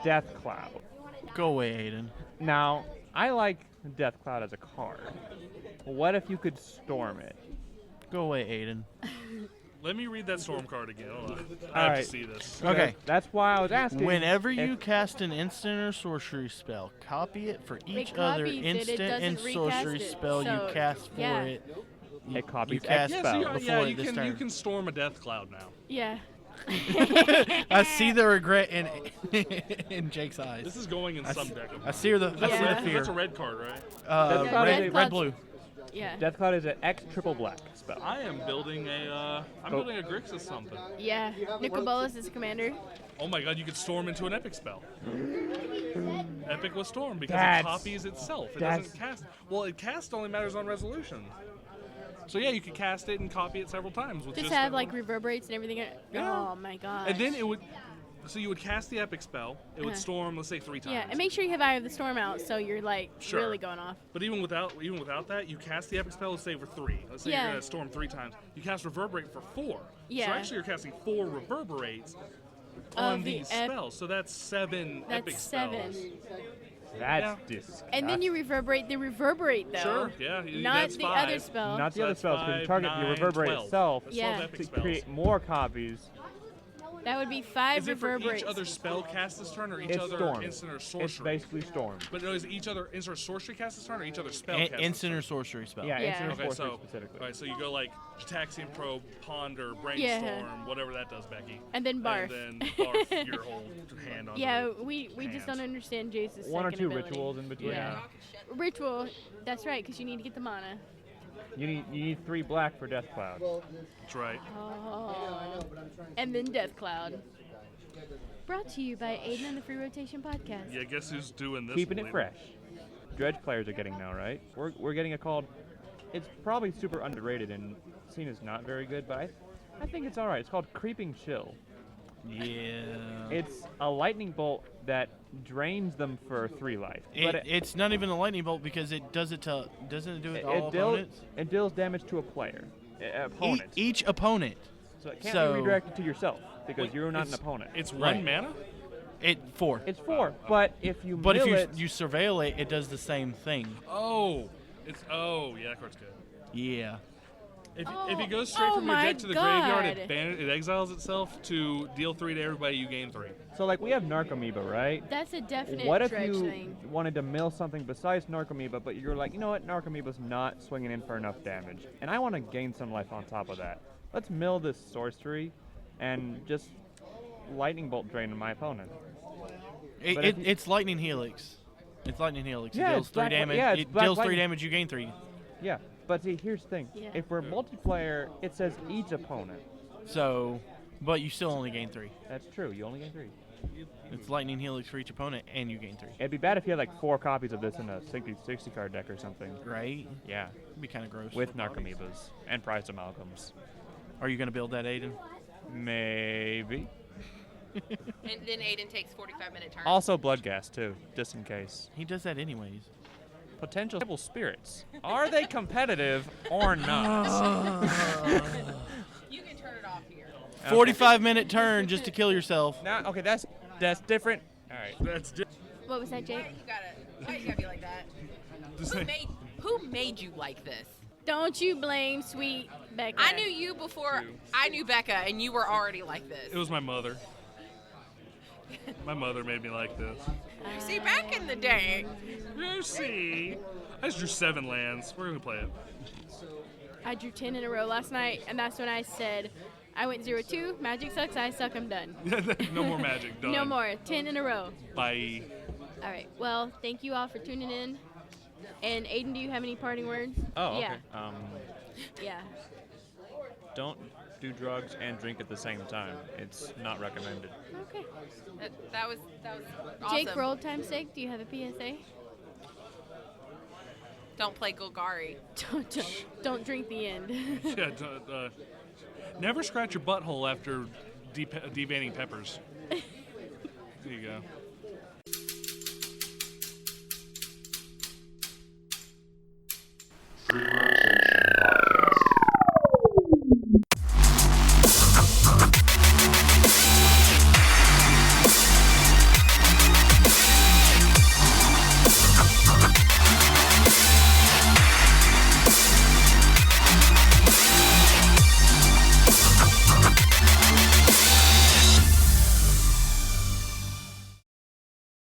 Death Cloud.
Go away, Aiden.
Now, I like Death Cloud as a card. What if you could storm it?
Go away, Aiden.
Let me read that storm card again. Hold on. I have to
Alright.
see this.
Okay.
That's why I was asking.
Whenever you
if-
cast an instant or sorcery spell, copy it for each
It
other
copies it, it
instant and
doesn't recast
sorcery
it,
spell
so,
you cast for
yeah.
it.
It copies
you cast
X
Yeah, so
spell.
you,
before
yeah,
it
you
this
can
turn.
you can storm a death cloud now.
Yeah.
I see the regret in in Jake's eyes.
This is going in
I
some
s-
deck. of
I
mine.
see the
That's,
I
a
see
red,
the fear.
that's a red card, right?
Death Cloud is a-
Red,
Cloud's-
blue.
Yeah.
Death Cloud is an X triple black spell.
I am building a Grixis something.
Yeah. Nicobolus is commander.
Oh my god, you could storm into an epic spell. Epic with storm because
That's-
it copies itself. It
that's-
doesn't cast. Well, it cast only matters on resolution. So yeah, you could cast it and copy it several times with
Just
just
have like reverberates and everything.
Yeah.
Oh my god.
And then it would. So you would cast the epic spell. It would storm, let's say, 3 times.
Yeah, and make sure you have Eye of the Storm out, so you're like
Sure.
really going off.
But even without that, you cast the epic spell, let's say, for 3. Let's say
Yeah.
you're gonna storm 3 times. You cast reverberate for 4.
Yeah.
So actually, you're casting 4 reverberates on these spells. So that's 7 epic spells.
That's disgusting.
And then you reverberate the reverberate, though.
Sure, yeah.
Not
that's
the
5.
other spell.
Not the
So
other
that's
spells, because you
5,
target the
9,
reverberate
12.
itself
That's
Yeah.
12 epic
to
spells.
create more copies.
That would be 5
Is it for
reverberates.
each other spell cast this turn, or each
It's
other
storm.
instant or
It's
sorcery?
basically storm.
But no, is each other instant or sorcery cast this turn, or each other spell cast this
Instant
turn?
or sorcery spell.
Yeah,
Yeah.
instant
Okay,
or sorcery
so
specifically.
all right, so you go like Taxian Probe, Ponder, Brainstorm, whatever that does, Becky.
And then barf.
And then barf your whole hand on.
Yeah, we just don't
hands.
understand Jace's
One or
second
two
ability.
rituals in between.
Yeah. Ritual, that's right, because you need to get the mana.
You need 3 black for Death Cloud.
That's right.
Oh. And then Death Cloud. Brought to you by Aiden and the Free Rotation Podcast.
Yeah, guess who's doing this?
Keeping it
one?
fresh. Dredge players are getting now, right? We're getting a called. It's probably super underrated and seen as not very good, but I think it's all right. It's called Creeping Chill.
Yeah.
It's a lightning bolt that drains them for 3 life. But
It's not even a lightning bolt because it does it to. Doesn't it do it to all opponents?
it deals damage to a player, opponent.
Each opponent.
So it can't
so-
be redirected to yourself because
Wait,
you're not an
it's-
opponent.
It's
Right.
1 mana.
4.
It's 4, but if you
But if
mill
you
it,
you surveil it, it does the same thing.
Oh, yeah, that card's good.
Yeah.
If it goes straight
Oh
from your
my
deck to the graveyard,
God.
it exiles itself to deal 3 to everybody. You gain 3.
so like we have Narcomoeba, right?
That's a definite
What if
dredge
you
thing.
wanted to mill something besides Narcomoeba, but you're like, you know what, Narcomoeba's not swinging in for enough damage, and I want to gain some life on top of that. Let's mill this sorcery, and just lightning bolt drain my opponent. But if you-
It's lightning helix. It's lightning helix.
Yeah,
it deals
it's
3
black li-
damage.
yeah, it's
it
black
deals 3
lightning.
damage. You gain 3.
Yeah, but see, here's the thing.
Yeah.
If we're multiplayer, it says each opponent.
So, but you still only gain 3.
That's true. You only gain 3.
It's lightning helix for each opponent, and you gain 3.
It'd be bad if you had like 4 copies of this in a 60 card deck or something.
Right?
Yeah,
It'd be kind of gross.
with Narcomoebas and prized amalgams.
Are you gonna build that, Aiden?
Maybe.
And then Aiden takes 45-minute turns.
Also blood gas too, just in case.
He does that anyways.
Potential tribal spirits. Are they competitive or not?
You can turn it off here.
45-minute turn just to kill yourself.
Now, okay, that's different. All right.
That's
What was that, Jake?
Why you gotta be like that? Who made you like this?
Don't you blame sweet Becca.
I knew you before I knew Becca, and you were already like this.
It was my mother. My mother made me like this.
You see, back in the day,
You see, I just drew 7 lands. We're gonna play it.
I drew 10 in a row last night, and that's when I said, I went 0-2, magic sucks, I suck, I'm done.
No more magic. Done.
No more, 10 in a row.
Bye.
All right, well, thank you all for tuning in. And Aiden, do you have any parting words?
Oh, okay.
Yeah. Yeah.
Don't do drugs and drink at the same time. It's not recommended.
Okay.
that was awesome.
Jake, for old time's sake, do you have a PSA?
Don't play Golgari.
Don't drink the end.
Yeah. Never scratch your butthole after deveining peppers. There you go.
Prerelease.